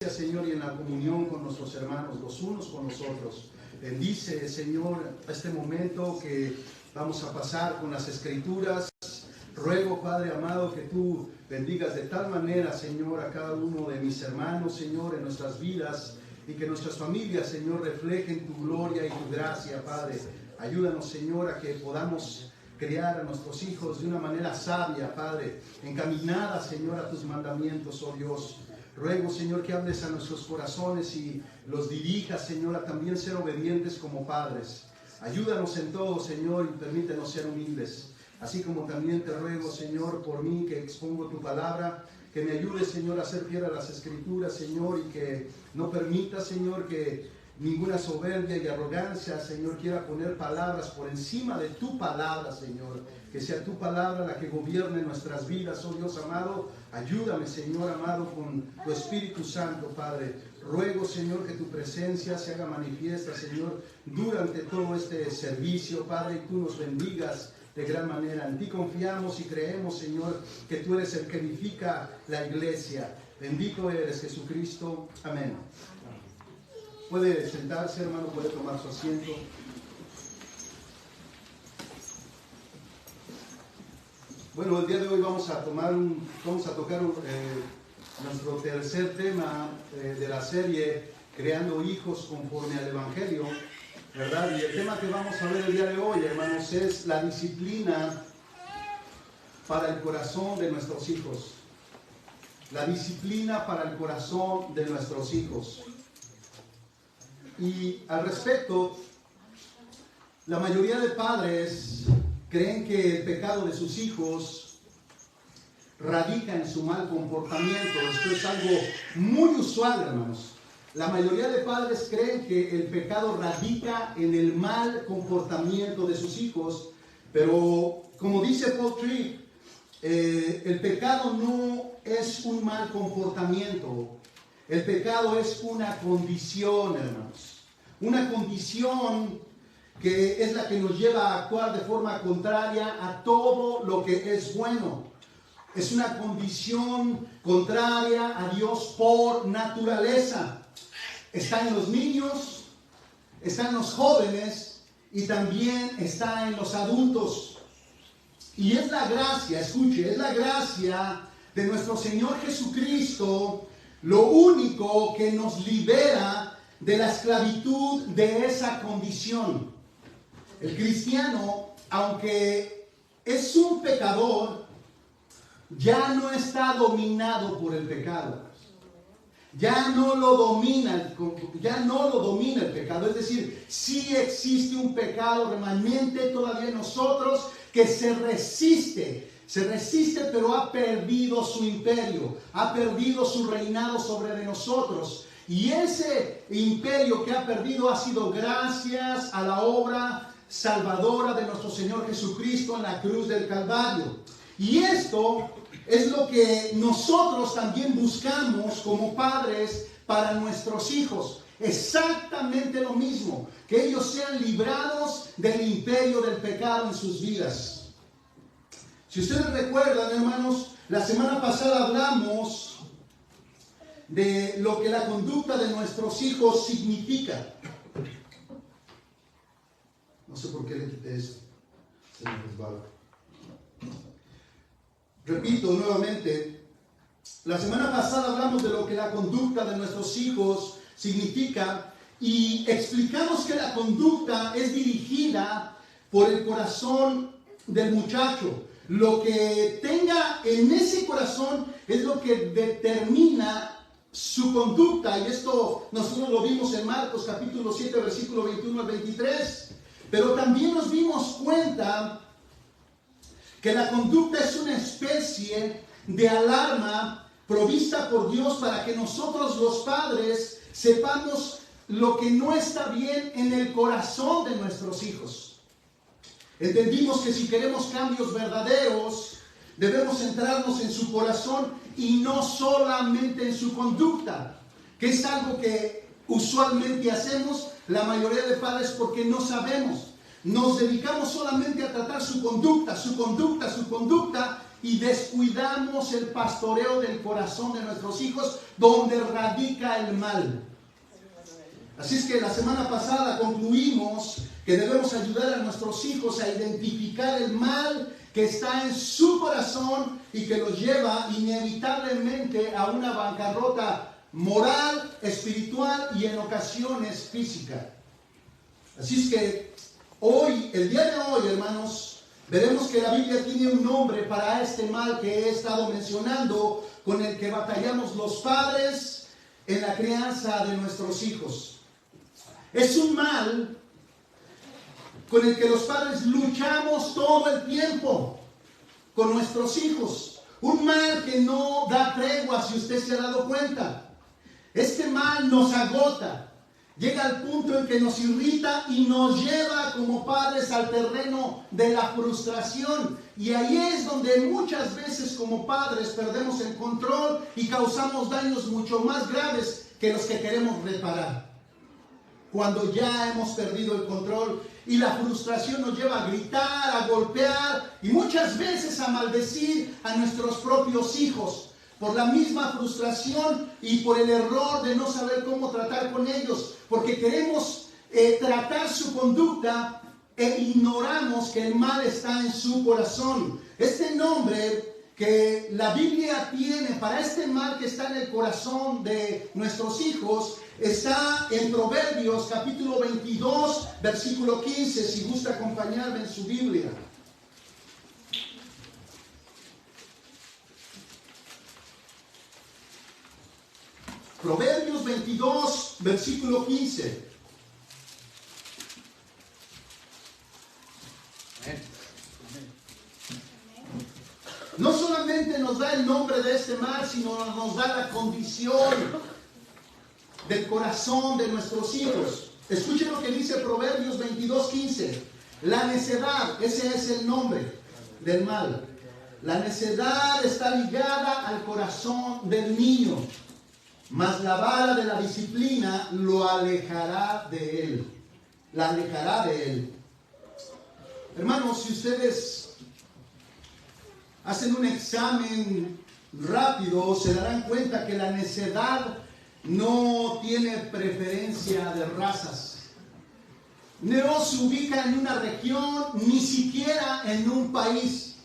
Señor, y en la comunión con nuestros hermanos, los unos con los otros. Bendice, Señor, este momento que vamos a pasar con las Escrituras. Ruego, Padre amado, que tú bendigas de tal manera, Señor, a cada uno de mis hermanos, Señor, en nuestras vidas, y que nuestras familias, Señor, reflejen tu gloria y tu gracia, Padre. Ayúdanos, Señor, a que podamos criar a nuestros hijos de una manera sabia, Padre, encaminada, Señor, a tus mandamientos, oh Dios. Ruego, Señor, que hables a nuestros corazones y los dirijas, Señor, a también ser obedientes como padres. Ayúdanos en todo, Señor, y permítenos ser humildes. Así como también te ruego, Señor, por mí que expongo tu palabra, que me ayudes, Señor, a ser fiel a las Escrituras, Señor, y que no permita, Señor, que ninguna soberbia y arrogancia, Señor, quiera poner palabras por encima de tu palabra, Señor. Que sea tu palabra la que gobierne nuestras vidas, oh Dios amado. Ayúdame, Señor amado, con tu Espíritu Santo, Padre. Ruego, Señor, que tu presencia se haga manifiesta, Señor, durante todo este servicio, Padre, y tú nos bendigas de gran manera. En ti confiamos y creemos, Señor, que tú eres el que edifica la iglesia. Bendito eres, Jesucristo. Amén. Puede sentarse, hermano, puede tomar su asiento. Bueno, el día de hoy vamos a tocar nuestro tercer tema de la serie Creando Hijos conforme al Evangelio, ¿verdad? Y el tema que vamos a ver el día de hoy, hermanos, es la disciplina para el corazón de nuestros hijos. La disciplina para el corazón de nuestros hijos. Y al respecto, la mayoría de padres creen que el pecado de sus hijos radica en su mal comportamiento. Esto es algo muy usual, hermanos. La mayoría de padres creen que el pecado radica en el mal comportamiento de sus hijos, pero como dice Paul Tripp, el pecado no es un mal comportamiento. El pecado es una condición, hermanos. Una condición que es la que nos lleva a actuar de forma contraria a todo lo que es bueno. Es una condición contraria a Dios por naturaleza. Está en los niños, está en los jóvenes y también está en los adultos. Y es la gracia, escuche, es la gracia de nuestro Señor Jesucristo lo único que nos libera de la esclavitud de esa condición. El cristiano, aunque es un pecador, ya no está dominado por el pecado. Ya no lo domina el pecado. Es decir, sí existe un pecado remanente todavía en nosotros que se resiste, pero ha perdido su imperio, ha perdido su reinado sobre de nosotros. Y ese imperio que ha perdido ha sido gracias a la obra salvadora de nuestro Señor Jesucristo en la cruz del Calvario. Y esto es lo que nosotros también buscamos como padres para nuestros hijos. Exactamente lo mismo, que ellos sean librados del imperio del pecado en sus vidas. Si ustedes recuerdan, hermanos, la semana pasada hablamos de lo que la conducta de nuestros hijos significa. No sé por qué le quité esto. Se me resbala. Repito nuevamente, la semana pasada hablamos de lo que la conducta de nuestros hijos significa y explicamos que la conducta es dirigida por el corazón del muchacho. Lo que tenga en ese corazón es lo que determina su conducta, y esto nosotros lo vimos en Marcos capítulo 7, versículo 21 al 23, pero también nos dimos cuenta que la conducta es una especie de alarma provista por Dios para que nosotros los padres sepamos lo que no está bien en el corazón de nuestros hijos. Entendimos que si queremos cambios verdaderos, debemos centrarnos en su corazón y no solamente en su conducta, que es algo que usualmente hacemos la mayoría de padres porque no sabemos. Nos dedicamos solamente a tratar su conducta, y descuidamos el pastoreo del corazón de nuestros hijos, donde radica el mal. Así es que la semana pasada concluimos que debemos ayudar a nuestros hijos a identificar el mal que está en su corazón y que los lleva inevitablemente a una bancarrota moral, espiritual y en ocasiones física. Así es que hoy, el día de hoy, hermanos, veremos que la Biblia tiene un nombre para este mal que he estado mencionando, con el que batallamos los padres en la crianza de nuestros hijos. Es un mal con el que los padres luchamos todo el tiempo con nuestros hijos. Un mal que no da tregua, si usted se ha dado cuenta. Este mal nos agota. Llega al punto en que nos irrita y nos lleva como padres al terreno de la frustración. Y ahí es donde muchas veces como padres perdemos el control y causamos daños mucho más graves que los que queremos reparar. Cuando ya hemos perdido el control y la frustración nos lleva a gritar, a golpear y muchas veces a maldecir a nuestros propios hijos por la misma frustración y por el error de no saber cómo tratar con ellos, porque queremos tratar su conducta e ignoramos que el mal está en su corazón. Este nombre que la Biblia tiene para este mal que está en el corazón de nuestros hijos está en Proverbios capítulo 22, versículo 15, si gusta acompañarme en su Biblia. Proverbios 22, versículo 15. No solamente nos da el nombre de este mal, sino nos da la condición del corazón de nuestros hijos. Escuchen lo que dice Proverbios 22, 15. La necedad, ese es el nombre del mal. La necedad está ligada al corazón del niño, mas la vara de la disciplina lo alejará de él. La alejará de él. Hermanos, si ustedes hacen un examen rápido, se darán cuenta que la necedad no tiene preferencia de razas. No se ubica en una región, ni siquiera en un país.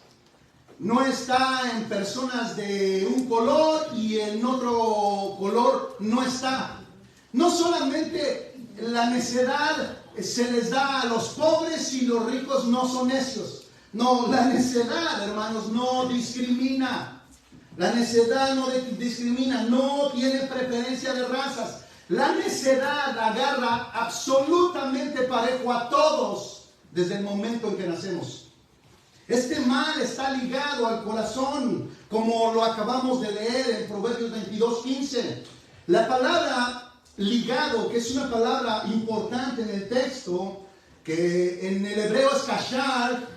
No está en personas de un color y en otro color no está. No solamente la necedad se les da a los pobres y los ricos no son necios. No, la necedad, hermanos, no discrimina. La necedad no discrimina, no tiene preferencia de razas. La necedad agarra absolutamente parejo a todos desde el momento en que nacemos. Este mal está ligado al corazón, como lo acabamos de leer en Proverbios 22, 15. La palabra ligado, que es una palabra importante en el texto, que en el hebreo es kashar,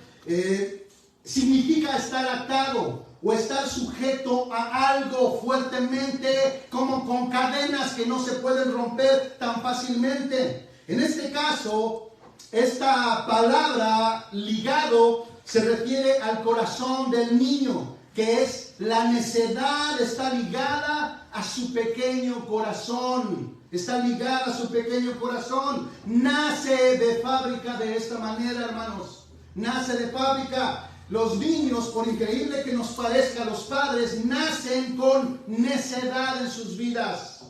significa estar atado o estar sujeto a algo fuertemente, como con cadenas que no se pueden romper tan fácilmente. En este caso, esta palabra ligado se refiere al corazón del niño, que es la necedad, está ligada a su pequeño corazón. Está ligada a su pequeño corazón. Nace de fábrica de esta manera, hermanos. Nace de fábrica. Los niños, por increíble que nos parezca, los padres nacen con necedad en sus vidas.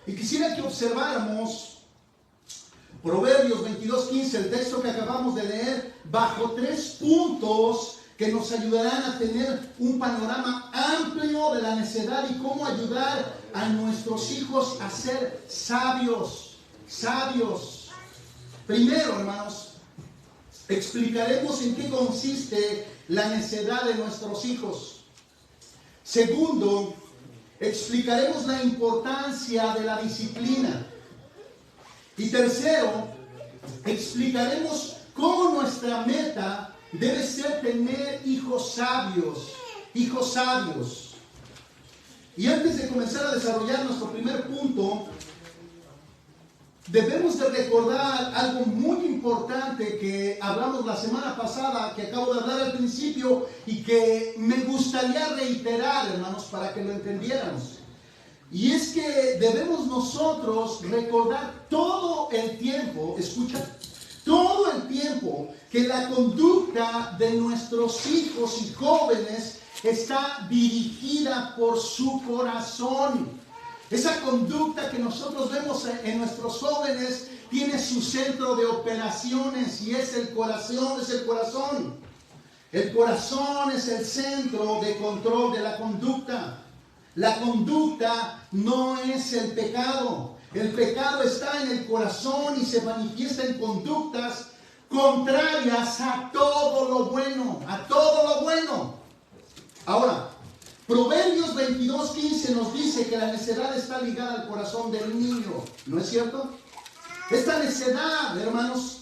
Y quisiera que observáramos Proverbios 22:15, el texto que acabamos de leer, bajo 3 puntos que nos ayudarán a tener un panorama amplio de la necedad y cómo ayudar a nuestros hijos a ser sabios. Sabios. Primero, hermanos, explicaremos en qué consiste la necedad de nuestros hijos. Segundo, explicaremos la importancia de la disciplina. Y tercero, explicaremos cómo nuestra meta debe ser tener hijos sabios. Hijos sabios. Y antes de comenzar a desarrollar nuestro primer punto, debemos de recordar algo muy importante que hablamos la semana pasada, que acabo de hablar al principio y que me gustaría reiterar, hermanos, para que lo entendiéramos. Y es que debemos nosotros recordar todo el tiempo, escucha, todo el tiempo que la conducta de nuestros hijos y jóvenes está dirigida por su corazón. Esa conducta que nosotros vemos en nuestros jóvenes tiene su centro de operaciones y es el corazón, es el corazón. El corazón es el centro de control de la conducta. La conducta no es el pecado. El pecado está en el corazón y se manifiesta en conductas contrarias a todo lo bueno, a todo lo bueno. Ahora, Proverbios 22:15 nos dice que la necedad está ligada al corazón del niño, ¿no es cierto? Esta necedad, hermanos,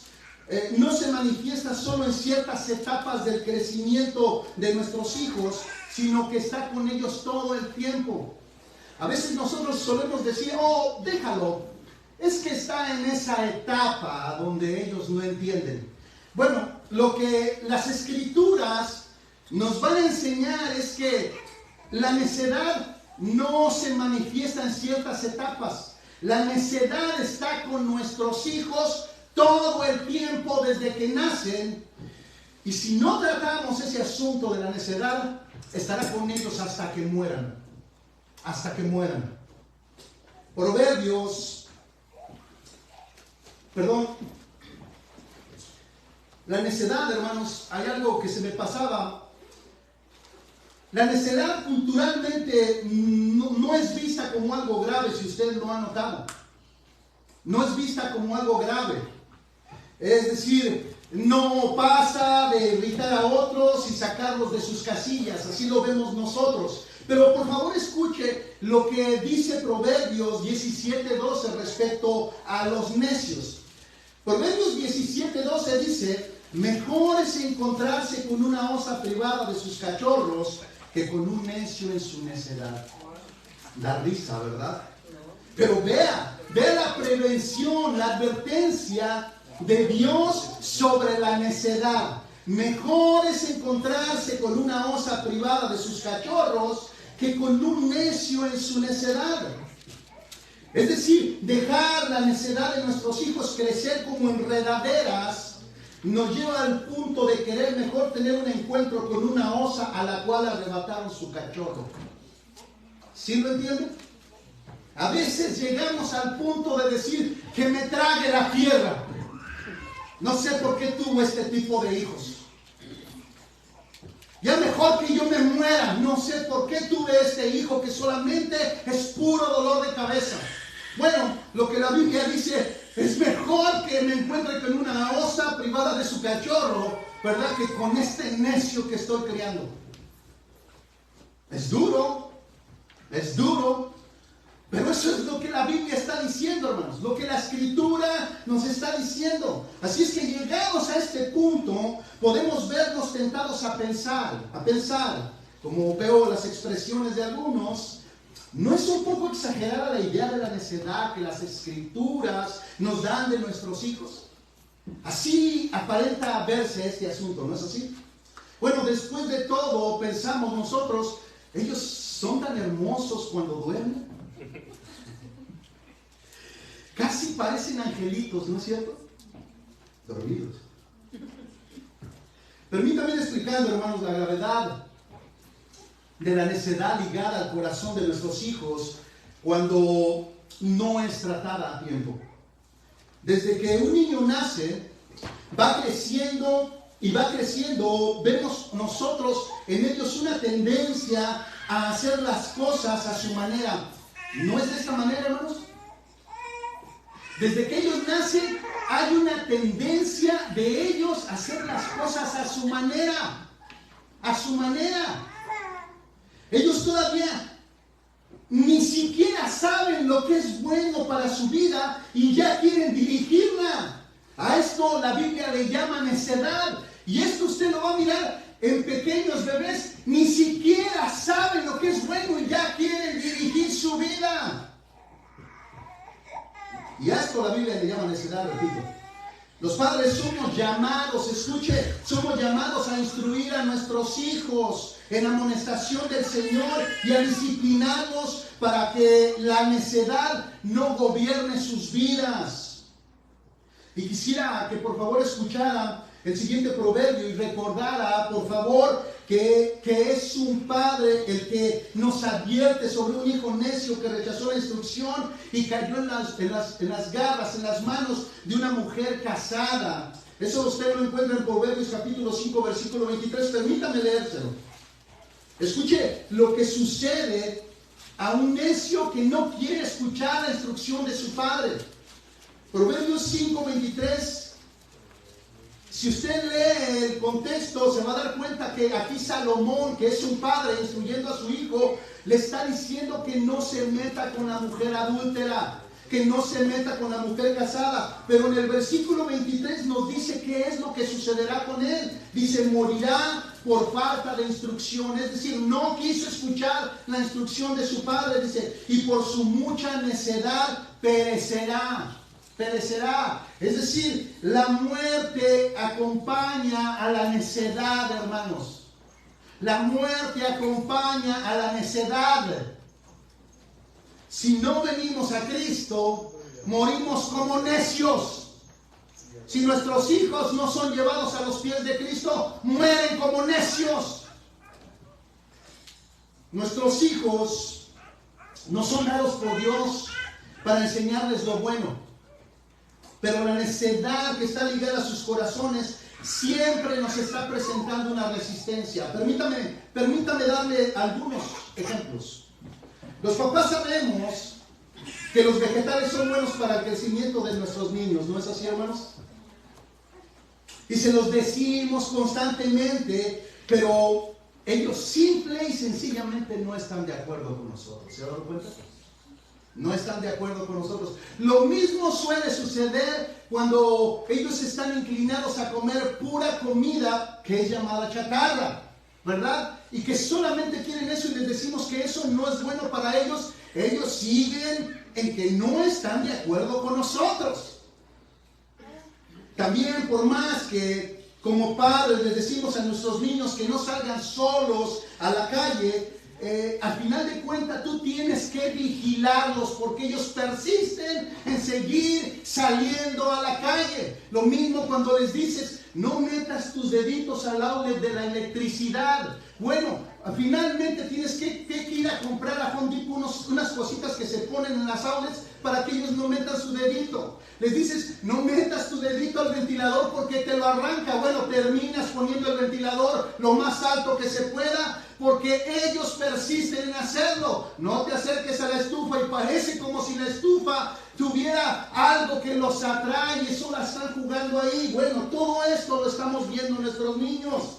no se manifiesta solo en ciertas etapas del crecimiento de nuestros hijos, sino que está con ellos todo el tiempo. A veces nosotros solemos decir, oh, déjalo, es que está en esa etapa donde ellos no entienden. Bueno, lo que las Escrituras nos van a enseñar es que la necedad no se manifiesta en ciertas etapas. La necedad está con nuestros hijos todo el tiempo desde que nacen. Y si no tratamos ese asunto de la necedad, estará con ellos hasta que mueran. Hasta que mueran. La necedad, hermanos, hay algo que se me pasaba. La necedad culturalmente no es vista como algo grave, si usted lo ha notado. No es vista como algo grave. Es decir, no pasa de irritar a otros y sacarlos de sus casillas. Así lo vemos nosotros. Pero por favor escuche lo que dice Proverbios 17:12 respecto a los necios. Proverbios 17:12 dice: mejor es encontrarse con una osa privada de sus cachorros que con un necio en su necedad. Da risa, ¿verdad? Pero vea la prevención, la advertencia de Dios sobre la necedad. Mejor es encontrarse con una osa privada de sus cachorros que con un necio en su necedad. Es decir, dejar la necedad de nuestros hijos crecer como enredaderas nos lleva al punto de querer mejor tener un encuentro con una osa a la cual arrebataron su cachorro. ¿Sí lo entienden? A veces llegamos al punto de decir que me trague la tierra. No sé por qué tuvo este tipo de hijos. Ya mejor que yo me muera. No sé por qué tuve este hijo que solamente es puro dolor de cabeza. Bueno, lo que la Biblia dice, es mejor que me encuentre con una osa privada de su cachorro, ¿verdad?, que con este necio que estoy criando. Es duro, pero eso es lo que la Biblia está diciendo, hermanos, lo que la Escritura nos está diciendo. Así es que llegados a este punto, podemos vernos tentados a pensar, como veo las expresiones de algunos. ¿No es un poco exagerada la idea de la necedad que las Escrituras nos dan de nuestros hijos? Así aparenta verse este asunto, ¿no es así? Bueno, después de todo, pensamos nosotros, ellos son tan hermosos cuando duermen. Casi parecen angelitos, ¿no es cierto? Dormidos. Permítanme explicando, hermanos, la gravedad de la necedad ligada al corazón de nuestros hijos cuando no es tratada a tiempo. Desde que un niño nace, va creciendo, vemos nosotros en ellos una tendencia a hacer las cosas a su manera. ¿No es de esta manera, hermanos? Desde que ellos nacen, hay una tendencia de ellos a hacer las cosas a su manera. A su manera. Ellos todavía ni siquiera saben lo que es bueno para su vida y ya quieren dirigirla. A esto la Biblia le llama necedad. Y esto usted lo va a mirar en pequeños bebés. Ni siquiera saben lo que es bueno y ya quieren dirigir su vida. Y a esto la Biblia le llama necedad, repito. Los padres somos llamados, escuche, somos llamados a instruir a nuestros hijos en la amonestación del Señor y a disciplinarlos para que la necedad no gobierne sus vidas. Y quisiera que por favor escuchara el siguiente proverbio y recordara, por favor, que es un padre el que nos advierte sobre un hijo necio que rechazó la instrucción y cayó en las garras, en las manos de una mujer casada. Eso usted lo encuentra en Proverbios capítulo 5, versículo 23. Permítame leérselo. Escuche lo que sucede a un necio que no quiere escuchar la instrucción de su padre. Proverbios 5, 23. Si usted lee el contexto, se va a dar cuenta que aquí Salomón, que es un padre instruyendo a su hijo, le está diciendo que no se meta con la mujer adúltera, que no se meta con la mujer casada. Pero en el versículo 23 nos dice qué es lo que sucederá con él. Dice, morirá por falta de instrucción. Es decir, no quiso escuchar la instrucción de su padre. Dice, y por su mucha necedad perecerá. Perecerá. Es decir, la muerte acompaña a la necedad, hermanos. La muerte acompaña a la necedad. Si no venimos a Cristo, morimos como necios. Si nuestros hijos no son llevados a los pies de Cristo, mueren como necios. Nuestros hijos no son dados por Dios para enseñarles lo bueno. Pero la necedad que está ligada a sus corazones siempre nos está presentando una resistencia. Permítame darle algunos ejemplos. Los papás sabemos que los vegetales son buenos para el crecimiento de nuestros niños, ¿no es así, hermanos? Y se los decimos constantemente, pero ellos simple y sencillamente no están de acuerdo con nosotros. ¿Se han dado cuenta? No están de acuerdo con nosotros. Lo mismo suele suceder cuando ellos están inclinados a comer pura comida que es llamada chatarra, ¿verdad? Y que solamente quieren eso y les decimos que eso no es bueno para ellos. Ellos siguen en que no están de acuerdo con nosotros. También, por más que como padres les decimos a nuestros niños que no salgan solos a la calle, al final de cuentas tú tienes que vigilarlos porque ellos persisten en seguir saliendo a la calle. Lo mismo cuando les dices, no metas tus deditos al outlet de la electricidad. Bueno, finalmente tienes que ir a comprar a Home Depot unas cositas que se ponen en las outlets para que ellos no metan su dedito. Les dices, no metas tu dedito al ventilador porque te lo arranca. Bueno, terminas poniendo el ventilador lo más alto que se pueda porque ellos persisten en hacerlo. No te acerques a la estufa y parece como si la estufa tuviera algo que los atrae y solo están jugando ahí. Bueno, todo esto lo estamos viendo en nuestros niños.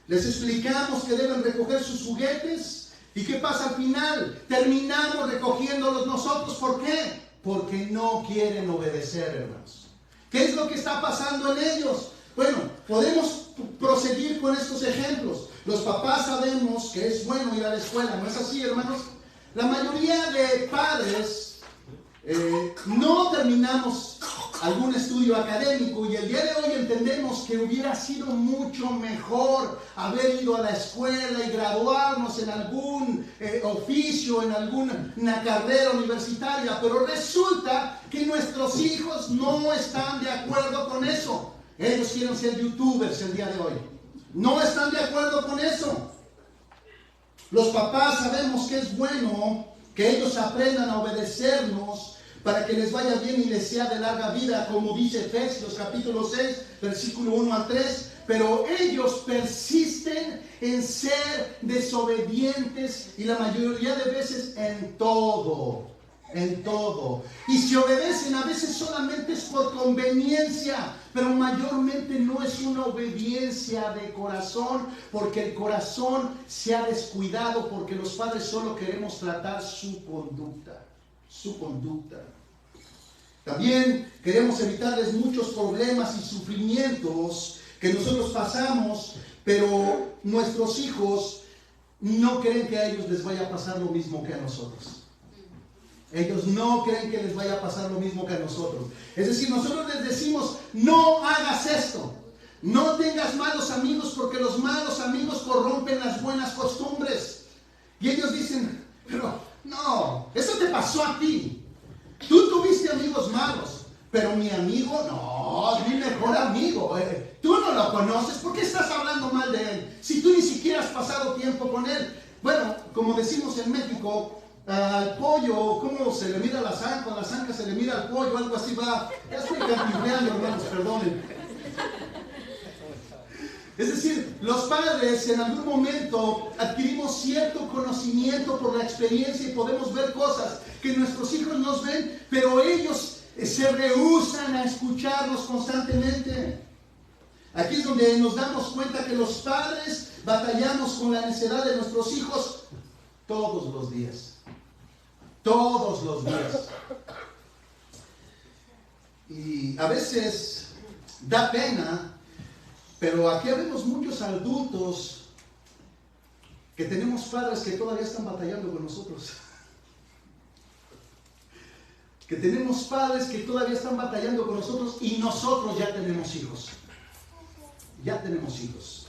Les explicamos que deben recoger sus juguetes. ¿Y qué pasa al final? Terminamos recogiéndolos nosotros. ¿Por qué? Porque no quieren obedecer, hermanos. ¿Qué es lo que está pasando en ellos? Bueno, podemos proseguir con estos ejemplos. Los papás sabemos que es bueno ir a la escuela, ¿no es así, hermanos? La mayoría de padres no terminamos algún estudio académico y el día de hoy entendemos que hubiera sido mucho mejor haber ido a la escuela y graduarnos en algún oficio, en alguna carrera universitaria, pero resulta que nuestros hijos no están de acuerdo con eso. Ellos quieren ser youtubers el día de hoy. No están de acuerdo con eso. Los papás sabemos que es bueno que ellos aprendan a obedecernos para que les vaya bien y les sea de larga vida, como dice Efesios capítulo 6, versículo 1 al 3. Pero ellos persisten en ser desobedientes y la mayoría de veces en todo. En todo. Y si obedecen a veces solamente es por conveniencia, pero mayormente no es una obediencia de corazón, porque el corazón se ha descuidado, porque los padres solo queremos tratar su conducta. Su conducta. También queremos evitarles muchos problemas y sufrimientos que nosotros pasamos, pero nuestros hijos no creen que a ellos les vaya a pasar lo mismo que a nosotros. Ellos no creen que les vaya a pasar lo mismo que a nosotros. Es decir, nosotros les decimos, no hagas esto. No tengas malos amigos porque los malos amigos corrompen las buenas costumbres. Y ellos dicen, pero no, eso te pasó a ti. Tú tuviste amigos malos, pero mi amigo, no, es mi mejor amigo. Tú no lo conoces, ¿por qué estás hablando mal de él? Si tú ni siquiera has pasado tiempo con él. Bueno, como decimos en México, al pollo, ¿cómo se le mira la zanja? A la zanja se le mira al pollo, algo así va. Ya estoy cantinfleando, hermanos, perdonen. Es decir, los padres en algún momento adquirimos cierto conocimiento por la experiencia y podemos ver cosas que nuestros hijos nos ven, pero ellos se rehúsan a escucharnos constantemente. Aquí es donde nos damos cuenta que los padres batallamos con la necedad de nuestros hijos todos los días. Todos los días. Y a veces da pena, pero aquí vemos muchos adultos que tenemos padres que todavía están batallando con nosotros. Que tenemos padres que todavía están batallando con nosotros y nosotros ya tenemos hijos. Ya tenemos hijos.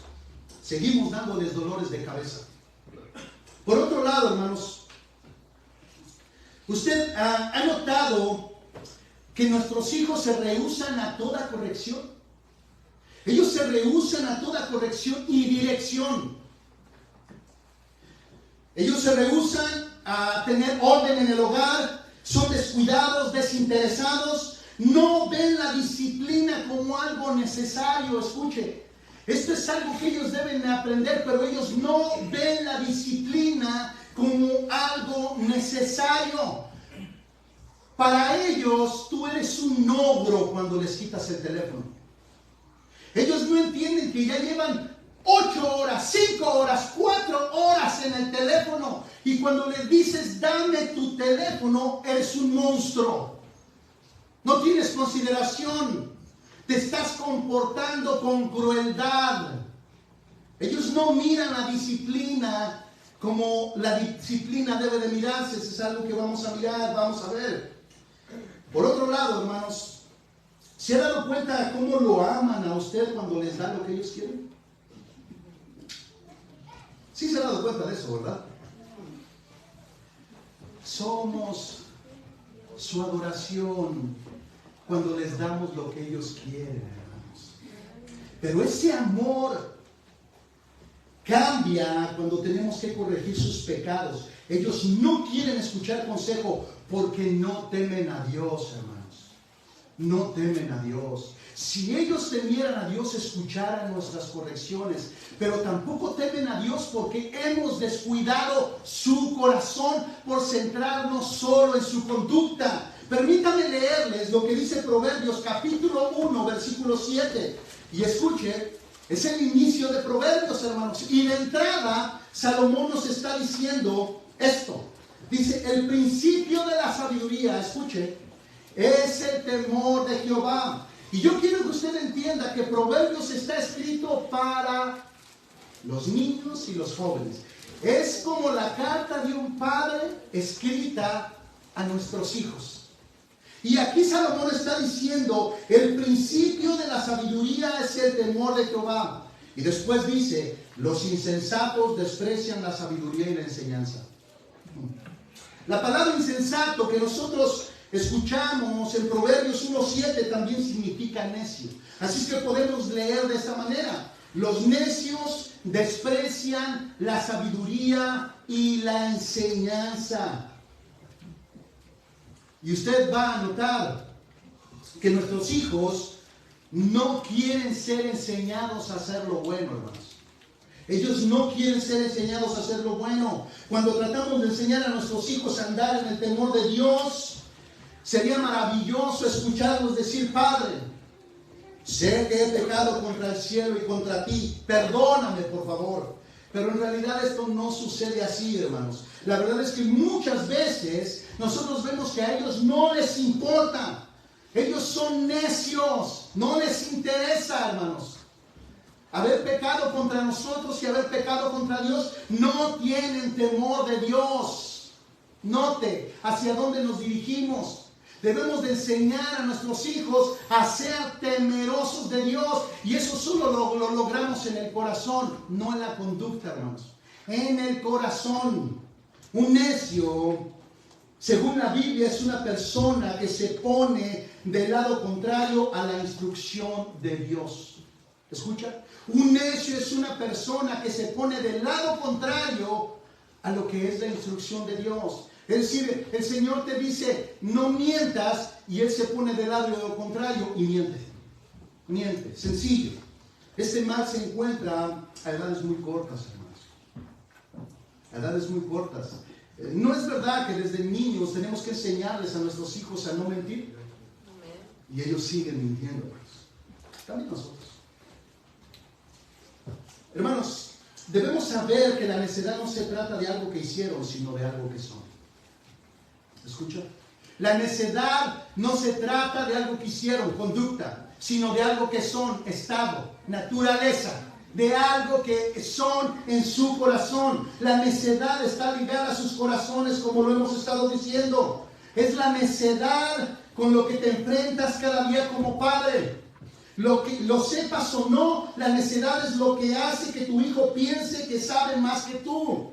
Seguimos dándoles dolores de cabeza. Por otro lado, hermanos, ¿usted ha notado que nuestros hijos se rehúsan a toda corrección? Ellos se rehúsan a toda corrección y dirección. Ellos se rehúsan a tener orden en el hogar, son descuidados, desinteresados, no ven la disciplina como algo necesario. Escuche, esto es algo que ellos deben aprender, pero ellos no ven la disciplina como algo necesario. Para ellos, tú eres un ogro cuando les quitas el teléfono. Ellos no entienden que ya llevan 8 horas, 5 horas, 4 horas en el teléfono. Y cuando les dices, dame tu teléfono, eres un monstruo. No tienes consideración. Te estás comportando con crueldad. Ellos no miran la disciplina como la disciplina debe de mirarse. Eso es algo que vamos a mirar, vamos a ver. Por otro lado, hermanos, ¿se ha dado cuenta de cómo lo aman a usted cuando les da lo que ellos quieren? Sí se ha dado cuenta de eso, ¿verdad? Somos su adoración cuando les damos lo que ellos quieren, hermanos. Pero ese amor cambia cuando tenemos que corregir sus pecados. Ellos no quieren escuchar consejo porque no temen a Dios, hermanos. No temen a Dios. Si ellos temieran a Dios, escucharan nuestras correcciones. Pero tampoco temen a Dios porque hemos descuidado su corazón por centrarnos solo en su conducta. Permítame leerles lo que dice Proverbios capítulo 1, versículo 7. Y escuche, es el inicio de Proverbios, hermanos. Y de entrada, Salomón nos está diciendo esto. Dice, el principio de la sabiduría, escuche, es el temor de Jehová. Y yo quiero que usted entienda que Proverbios está escrito para los niños y los jóvenes. Es como la carta de un padre escrita a nuestros hijos. Y aquí Salomón está diciendo, el principio de la sabiduría es el temor de Jehová. Y después dice, los insensatos desprecian la sabiduría y la enseñanza. La palabra insensato que nosotros escuchamos en Proverbios 1:7 también significa necio. Así que podemos leer de esta manera. Los necios desprecian la sabiduría y la enseñanza. Y usted va a notar que nuestros hijos no quieren ser enseñados a hacer lo bueno, hermanos. Ellos no quieren ser enseñados a hacer lo bueno. Cuando tratamos de enseñar a nuestros hijos a andar en el temor de Dios, sería maravilloso escucharlos decir, Padre, sé que he pecado contra el cielo y contra ti, perdóname por favor. Pero en realidad esto no sucede así, hermanos. La verdad es que muchas veces nosotros vemos que a ellos no les importa. Ellos son necios, no les interesa, hermanos. Haber pecado contra nosotros y haber pecado contra Dios, no tienen temor de Dios. Note hacia dónde nos dirigimos. Debemos de enseñar a nuestros hijos a ser temerosos de Dios. Y eso solo lo logramos en el corazón, no en la conducta, hermanos. En el corazón. Un necio, según la Biblia, es una persona que se pone del lado contrario a la instrucción de Dios. ¿Escucha? Un necio es una persona que se pone del lado contrario a lo que es la instrucción de Dios. Es decir, el Señor te dice, no mientas, y Él se pone del lado contrario y miente. Miente, sencillo. Este mal se encuentra a edades muy cortas, hermanos. A edades muy cortas. ¿No es verdad que desde niños tenemos que enseñarles a nuestros hijos a no mentir? Y ellos siguen mintiendo, hermanos. También nosotros. Hermanos, debemos saber que la necedad no se trata de algo que hicieron, sino de algo que son. ¿Escucha? La necedad no se trata de algo que hicieron, conducta, sino de algo que son, estado, naturaleza, de algo que son en su corazón. La necedad está ligada a sus corazones, como lo hemos estado diciendo. Es la necedad con lo que te enfrentas cada día como padre. Lo sepas o no, la necedad es lo que hace que tu hijo piense que sabe más que tú.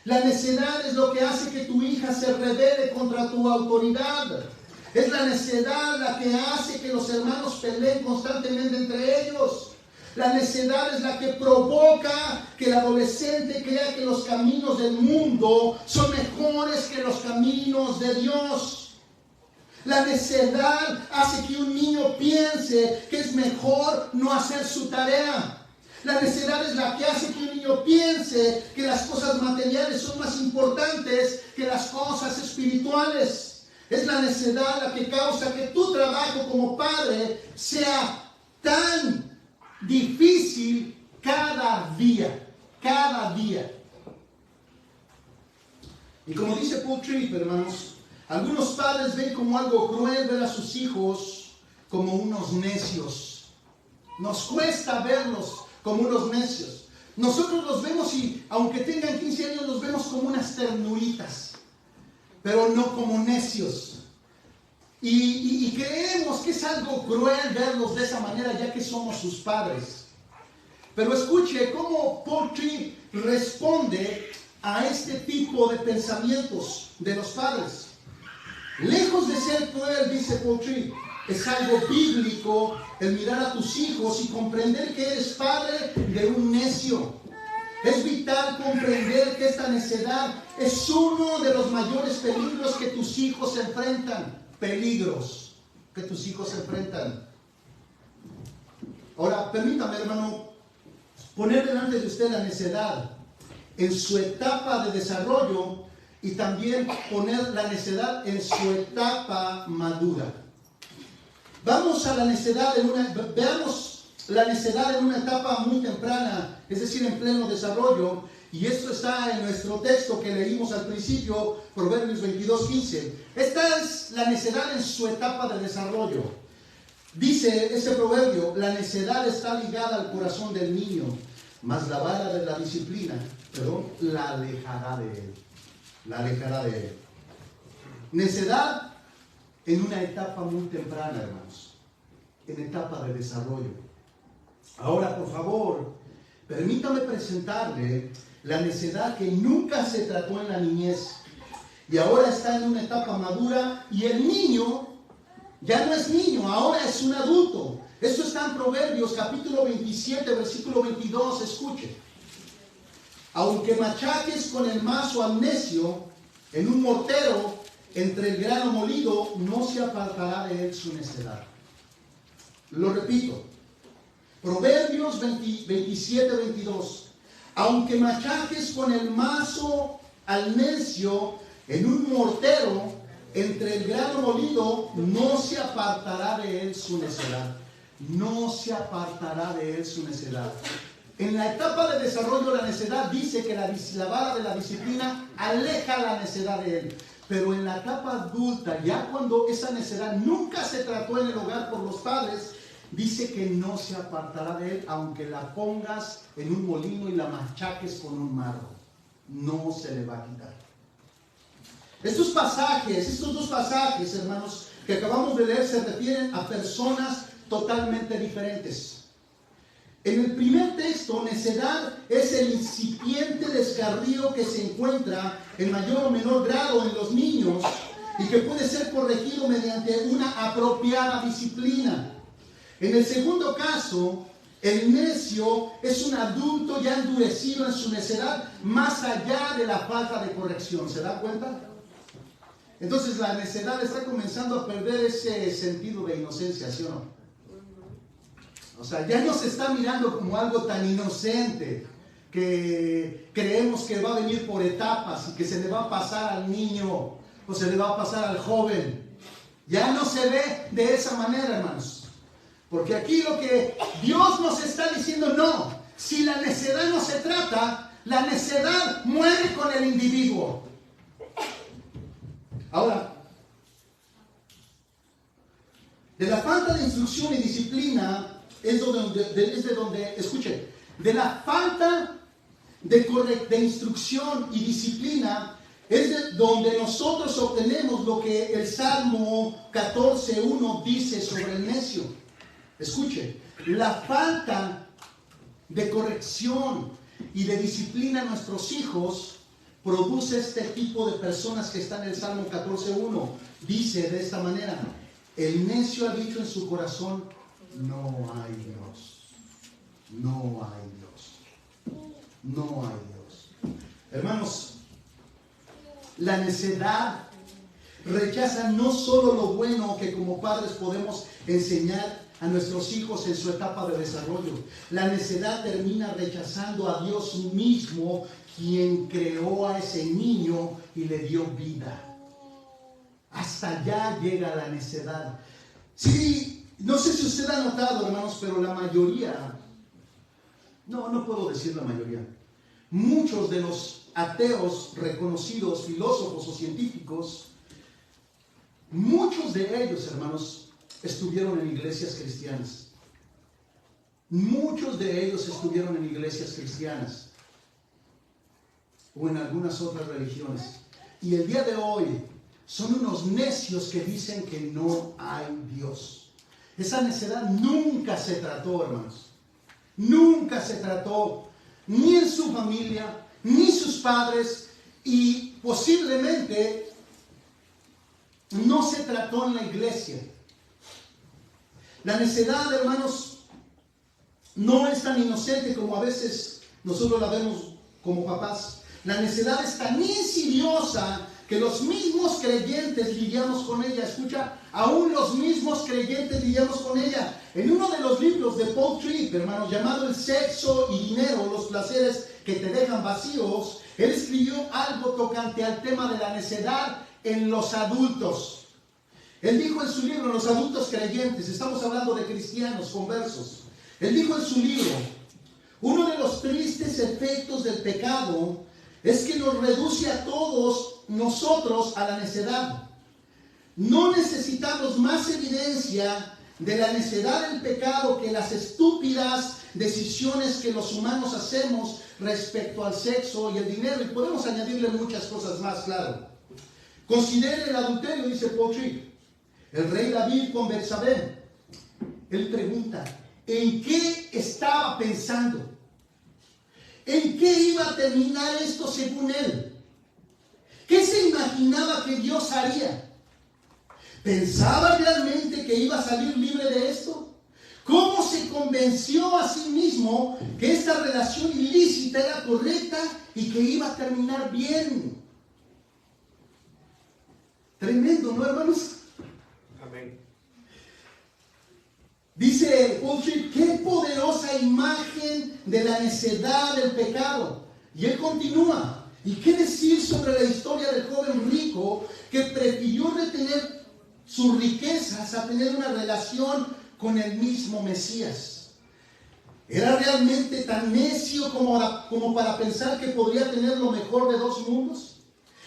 La necedad es lo que hace que tu hija se rebele contra tu autoridad. Es la necedad la que hace que los hermanos peleen constantemente entre ellos. La necedad es la que provoca que el adolescente crea que los caminos del mundo son mejores que los caminos de Dios. La necedad hace que un niño piense que es mejor no hacer su tarea. La necedad es la que hace que un niño piense que las cosas materiales son más importantes que las cosas espirituales. Es la necedad la que causa que tu trabajo como padre sea tan difícil cada día. Cada día. Y como dice Paul Tripp, hermanos, algunos padres ven como algo cruel ver a sus hijos como unos necios. Nos cuesta verlos como unos necios. Nosotros los vemos y, aunque tengan 15 años, los vemos como unas ternuritas, pero no como necios. Y creemos que es algo cruel verlos de esa manera, ya que somos sus padres. Pero escuche cómo Paul Tripp responde a este tipo de pensamientos de los padres. Lejos de ser cruel, dice Paul Tripp, es algo bíblico el mirar a tus hijos y comprender que eres padre de un necio. Es vital comprender que esta necedad es uno de los mayores peligros que tus hijos se enfrentan. Peligros que tus hijos se enfrentan. Ahora, permítame, hermano, poner delante de usted la necedad en su etapa de desarrollo y también poner la necedad en su etapa madura. Vamos a la necedad veamos la necedad en una etapa muy temprana, es decir, en pleno desarrollo, y esto está en nuestro texto que leímos al principio, Proverbios 22:15. Esta es la necedad en su etapa de desarrollo. Dice este proverbio, la necedad está ligada al corazón del niño, mas la vara de la disciplina, la alejará de él. La alejará de él. Necedad en una etapa muy temprana, hermanos, en etapa de desarrollo. Ahora, por favor, permítame presentarle la necedad que nunca se trató en la niñez y ahora está en una etapa madura, y el niño ya no es niño, ahora es un adulto. Esto está en Proverbios capítulo 27, versículo 22, escuche. Aunque machaques con el mazo al necio en un mortero, entre el grano molido, no se apartará de él su necedad. Lo repito. Proverbios 27, 22. Aunque machaques con el mazo al necio en un mortero, entre el grano molido, no se apartará de él su necedad. No se apartará de él su necedad. En la etapa de desarrollo, la necedad dice que la vara de la disciplina aleja la necedad de él. Pero en la etapa adulta, ya cuando esa necedad nunca se trató en el hogar por los padres, dice que no se apartará de él, aunque la pongas en un molino y la machaques con un marro. No se le va a quitar. Estos dos pasajes, hermanos, que acabamos de leer, se refieren a personas totalmente diferentes. En el primer texto, necedad es el incipiente descarrío que se encuentra en mayor o menor grado en los niños y que puede ser corregido mediante una apropiada disciplina. En el segundo caso, el necio es un adulto ya endurecido en su necedad, más allá de la falta de corrección. ¿Se da cuenta? Entonces la necedad está comenzando a perder ese sentido de inocencia, ¿sí o no? O sea, ya no se está mirando como algo tan inocente que creemos que va a venir por etapas y que se le va a pasar al niño o se le va a pasar al joven. Ya no se ve de esa manera, hermanos. Porque aquí lo que Dios nos está diciendo, no, si la necedad no se trata, la necedad muere con el individuo. Ahora, de la falta de instrucción y disciplina es de donde, escuche, de la falta de instrucción y disciplina es de donde nosotros obtenemos lo que el Salmo 14:1 dice sobre el necio. Escuche, la falta de corrección y de disciplina a nuestros hijos produce este tipo de personas que están en el Salmo 14:1. Dice de esta manera: el necio ha dicho en su corazón, no hay Dios, no hay Dios, no hay Dios. Hermanos, la necedad rechaza no solo lo bueno que como padres podemos enseñar a nuestros hijos en su etapa de desarrollo. La necedad termina rechazando a Dios mismo, quien creó a ese niño y le dio vida. Hasta allá llega la necedad. Sí, no sé si usted ha notado, hermanos, pero la mayoría, no puedo decir la mayoría, muchos de los ateos reconocidos, filósofos o científicos, muchos de ellos, hermanos, estuvieron en iglesias cristianas. Muchos de ellos estuvieron en iglesias cristianas o en algunas otras religiones. Y el día de hoy son unos necios que dicen que no hay Dios. Esa necedad nunca se trató, hermanos. Nunca se trató ni en su familia, ni sus padres, y posiblemente no se trató en la iglesia. La necedad, hermanos, no es tan inocente como a veces nosotros la vemos como papás. La necedad es tan insidiosa que los mismos creyentes lidiamos con ella. Escucha, aún los mismos creyentes lidiamos con ella. En uno de los libros de Paul Tripp, hermanos, llamado El sexo y dinero, los placeres que te dejan vacíos, él escribió algo tocante al tema de la necedad en los adultos. Él dijo en su libro, los adultos creyentes, estamos hablando de cristianos conversos. Él dijo en su libro, uno de los tristes efectos del pecado es que nos reduce a todos nosotros a la necedad. No necesitamos más evidencia de la necedad del pecado que las estúpidas decisiones que los humanos hacemos respecto al sexo y el dinero. Y podemos añadirle muchas cosas más, claro. Considere el adulterio, dice Paul Tripp. El rey David con Betsabé. Él pregunta, ¿en qué estaba pensando? ¿En qué iba a terminar esto según él? ¿Qué se imaginaba que Dios haría? ¿Pensaba realmente que iba a salir libre de esto? ¿Cómo se convenció a sí mismo que esta relación ilícita era correcta y que iba a terminar bien? Tremendo, ¿no, hermanos? Amén. Dice Paul Tripp, qué poderosa imagen de la necedad del pecado. Y él continúa. ¿Y qué decir sobre la historia del joven rico que prefirió retener sus riquezas a tener una relación con el mismo Mesías? ¿Era realmente tan necio como para pensar que podría tener lo mejor de dos mundos?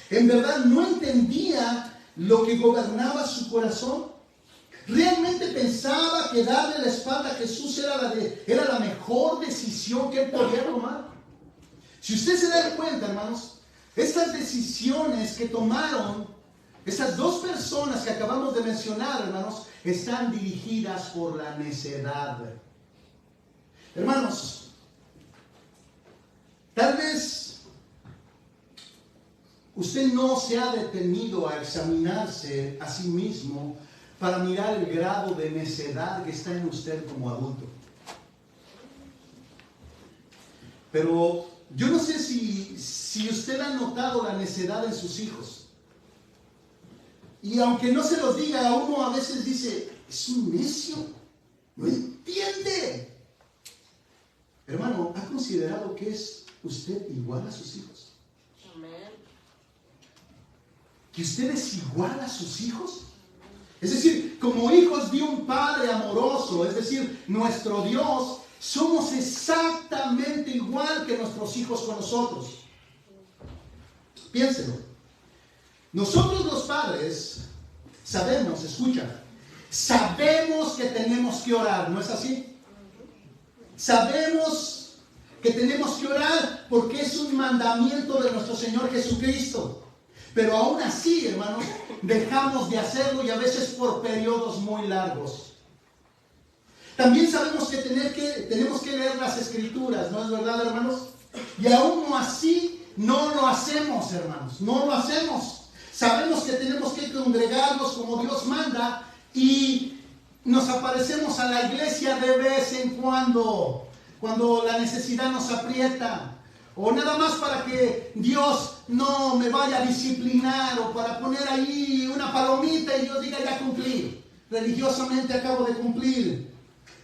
¿En verdad no entendía lo que gobernaba su corazón? ¿Realmente pensaba que darle la espalda a Jesús era la mejor decisión que él podía tomar? Si usted se da cuenta, hermanos, Estas decisiones que tomaron estas dos personas que acabamos de mencionar, hermanos, están dirigidas por la necedad. Hermanos, tal vez usted no se ha detenido a examinarse a sí mismo para mirar el grado de necedad que está en usted como adulto. Pero yo no sé si usted ha notado la necedad en sus hijos. Y aunque no se los diga, uno a veces dice, es un necio, no entiende. Hermano, ¿ha considerado que es usted igual a sus hijos? Amén. ¿Que usted es igual a sus hijos? Es decir, como hijos de un Padre amoroso, es decir, nuestro Dios, somos exactamente igual que nuestros hijos con nosotros. Piénselo. Nosotros los padres sabemos, escucha, sabemos que tenemos que orar, ¿no es así? Sabemos que tenemos que orar porque es un mandamiento de nuestro Señor Jesucristo. Pero aún así, hermanos, dejamos de hacerlo y a veces por periodos muy largos. También sabemos que tenemos que leer las Escrituras, ¿no es verdad, hermanos? Y aún así no lo hacemos, hermanos, no lo hacemos. Sabemos que tenemos que congregarnos como Dios manda y nos aparecemos a la iglesia de vez en cuando la necesidad nos aprieta. O nada más para que Dios no me vaya a disciplinar o para poner ahí una palomita y Dios diga ya cumplí. Religiosamente acabo de cumplir.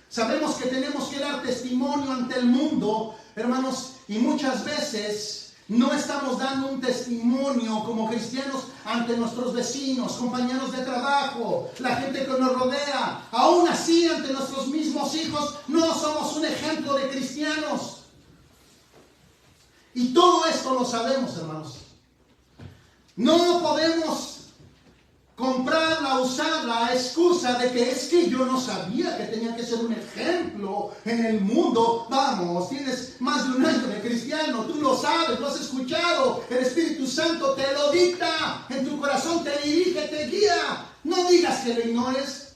Sabemos que tenemos que dar testimonio ante el mundo, hermanos, y muchas veces no estamos dando un testimonio como cristianos ante nuestros vecinos, compañeros de trabajo, la gente que nos rodea. Aún así, ante nuestros mismos hijos, no somos un ejemplo de cristianos. Y todo esto lo sabemos, hermanos. No podemos comprarla, usar la excusa de que es que yo no sabía que tenía que ser un ejemplo en el mundo. Vamos, tienes más de un año de cristiano, tú lo sabes, lo has escuchado, el Espíritu Santo te lo dicta, en tu corazón te dirige, te guía. No digas que lo ignores.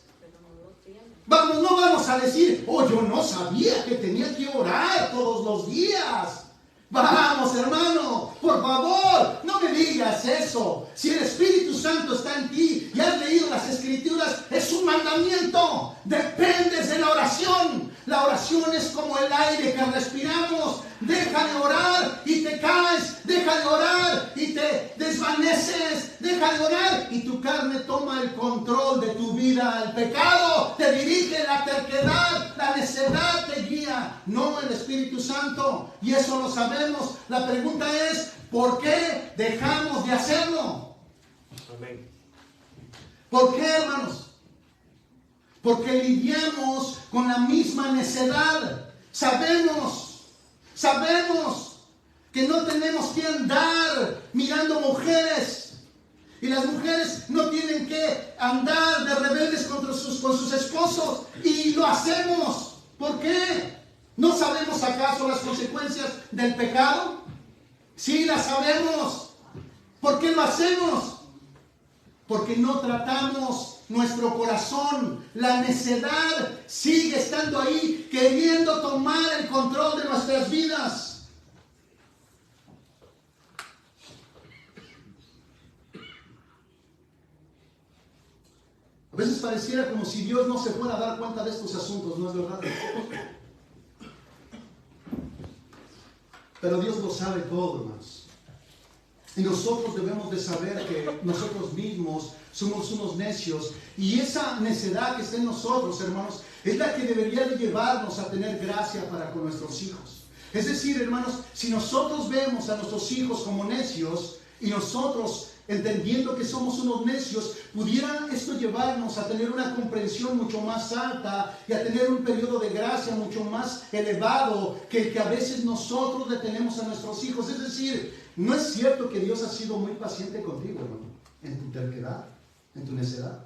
Vamos, no vamos a decir, oh, yo no sabía que tenía que orar todos los días. Vamos, hermano, por favor, no me digas eso. Si el Espíritu Santo está en ti y has leído las Escrituras, es un mandamiento. Dependes de la oración. La oración es como el aire que respiramos. Deja de orar y te caes. Deja de orar y te desvaneces. Deja de orar y tu carne toma el control de tu vida. El pecado te dirige, la terquedad, la necedad te guía. No el Espíritu Santo. Y eso lo sabemos. La pregunta es, ¿por qué dejamos de hacerlo? Amén. ¿Por qué, hermanos? Porque lidiamos con la misma necedad. Sabemos que no tenemos que andar mirando mujeres. Y las mujeres no tienen que andar de rebeldes con sus esposos. Y lo hacemos. ¿Por qué? ¿No sabemos acaso las consecuencias del pecado? Sí, las sabemos. ¿Por qué lo hacemos? Porque no tratamos nuestro corazón. La necedad sigue estando ahí, queriendo tomar el control de nuestras vidas. A veces pareciera como si Dios no se fuera a dar cuenta de estos asuntos, ¿no es verdad? Pero Dios lo sabe todo, hermanos. Y nosotros debemos de saber que nosotros mismos somos unos necios. Y esa necedad que está en nosotros, hermanos, es la que debería de llevarnos a tener gracia para con nuestros hijos. Es decir, hermanos, si nosotros vemos a nuestros hijos como necios y nosotros entendiendo que somos unos necios, pudiera esto llevarnos a tener una comprensión mucho más alta y a tener un periodo de gracia mucho más elevado que el que a veces nosotros le tenemos a nuestros hijos. Es decir, no es cierto que Dios ha sido muy paciente contigo, hermano, en tu terquedad, en tu necedad.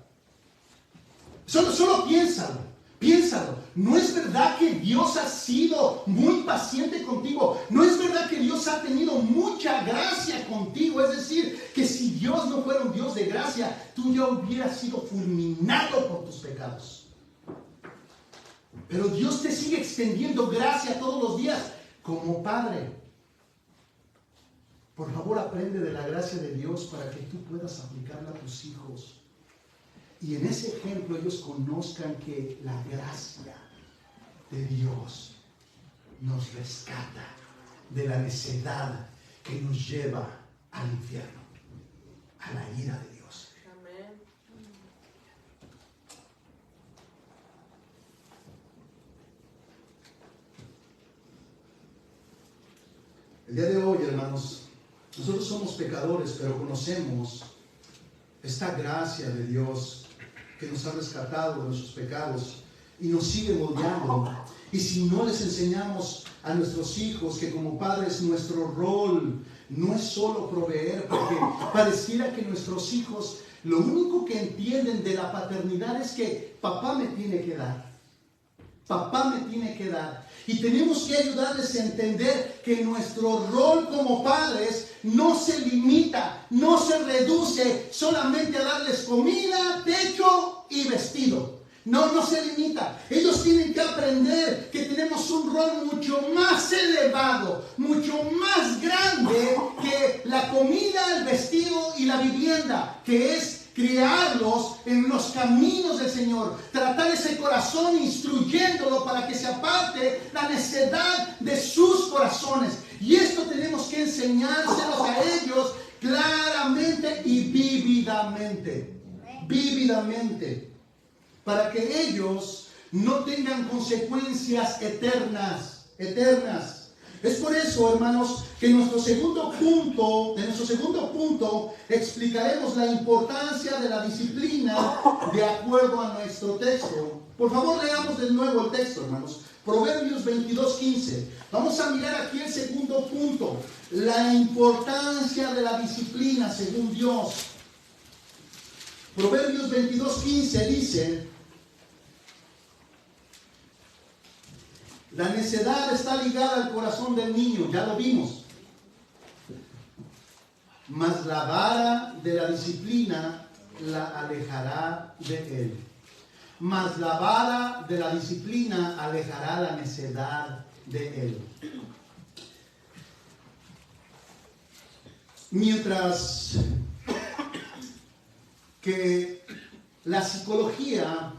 Solo piénsalo. Piénsalo, ¿no es verdad que Dios ha sido muy paciente contigo? ¿No es verdad que Dios ha tenido mucha gracia contigo? Es decir, que si Dios no fuera un Dios de gracia, tú ya hubieras sido fulminado por tus pecados. Pero Dios te sigue extendiendo gracia todos los días como Padre. Por favor, aprende de la gracia de Dios para que tú puedas aplicarla a tus hijos. Y en ese ejemplo ellos conozcan que la gracia de Dios nos rescata de la necedad que nos lleva al infierno, a la ira de Dios. Amén. El día de hoy, hermanos, nosotros somos pecadores, pero conocemos esta gracia de Dios que nos ha rescatado de nuestros pecados y nos sigue moldeando. Y si no les enseñamos a nuestros hijos que como padres nuestro rol no es solo proveer, porque pareciera que nuestros hijos lo único que entienden de la paternidad es que papá me tiene que dar. Papá me tiene que dar. Y tenemos que ayudarles a entender que nuestro rol como padres no se limita, no se reduce solamente a darles comida, techo y vestido. No se limita. Ellos tienen que aprender que tenemos un rol mucho más elevado, mucho más grande que la comida, el vestido y la vivienda, que es criarlos en los caminos del Señor, tratar ese corazón instruyéndolo para que se aparte la necedad de sus corazones. Y esto tenemos que enseñárselos a ellos claramente y vívidamente. Vívidamente. Para que ellos no tengan consecuencias eternas. Es por eso, hermanos, que en nuestro segundo punto explicaremos la importancia de la disciplina de acuerdo a nuestro texto. Por favor, leamos de nuevo el texto, hermanos. Proverbios 22:15. Vamos a mirar aquí el segundo punto. La importancia de la disciplina según Dios. Proverbios 22:15 dice: la necedad está ligada al corazón del niño, ya lo vimos. Mas la vara de la disciplina la alejará de él. Mas la vara de la disciplina alejará la necedad de él. Mientras que la psicología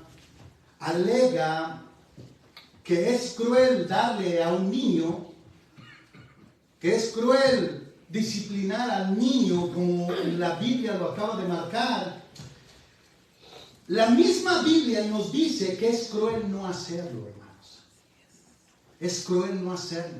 alega que es cruel darle a un niño, que es cruel disciplinar al niño como la Biblia lo acaba de marcar, la misma Biblia nos dice que es cruel no hacerlo, hermanos. Es cruel no hacerlo.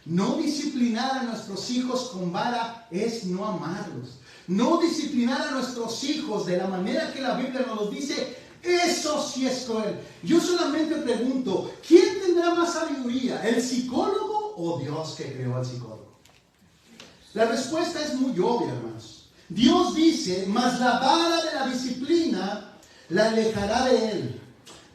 No disciplinar a nuestros hijos con vara es no amarlos. No disciplinar a nuestros hijos de la manera que la Biblia nos lo dice, eso sí es cruel. Yo solamente pregunto, ¿quién tendrá más sabiduría? ¿El psicólogo o Dios que creó al psicólogo? La respuesta es muy obvia, hermanos. Dios dice, mas la vara de la disciplina la alejará de él.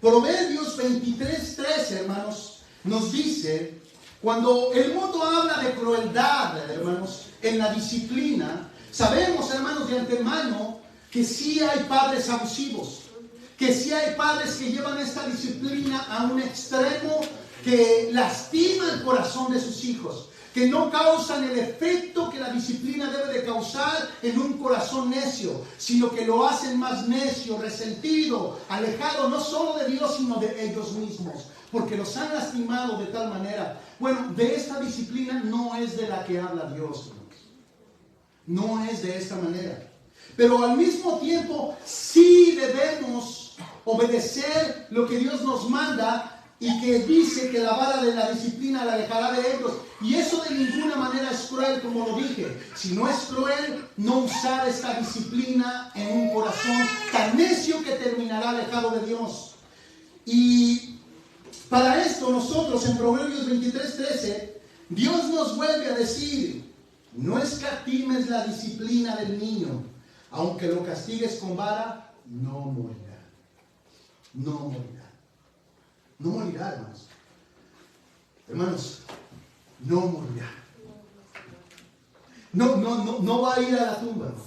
Proverbios 23:13, hermanos, nos dice, cuando el mundo habla de crueldad, hermanos, en la disciplina, sabemos, hermanos, de antemano que sí hay padres abusivos. Que sí hay padres que llevan esta disciplina a un extremo que lastima el corazón de sus hijos, que no causan el efecto que la disciplina debe de causar en un corazón necio, sino que lo hacen más necio, resentido, alejado no solo de Dios, sino de ellos mismos, porque los han lastimado de tal manera. Bueno, de esta disciplina no es de la que habla Dios, no es de esta manera. Pero al mismo tiempo sí debemos obedecer lo que Dios nos manda y que dice que la vara de la disciplina la alejará de ellos. Y eso de ninguna manera es cruel, como lo dije. Si no es cruel, no usar esta disciplina en un corazón tan necio que terminará alejado de Dios. Y para esto nosotros en Proverbios 23:13, Dios nos vuelve a decir, no escatimes la disciplina del niño, aunque lo castigues con vara, no morirá. No morirá. No morirá, hermanos. Hermanos, no morirá. No va a ir a la tumba, hermanos.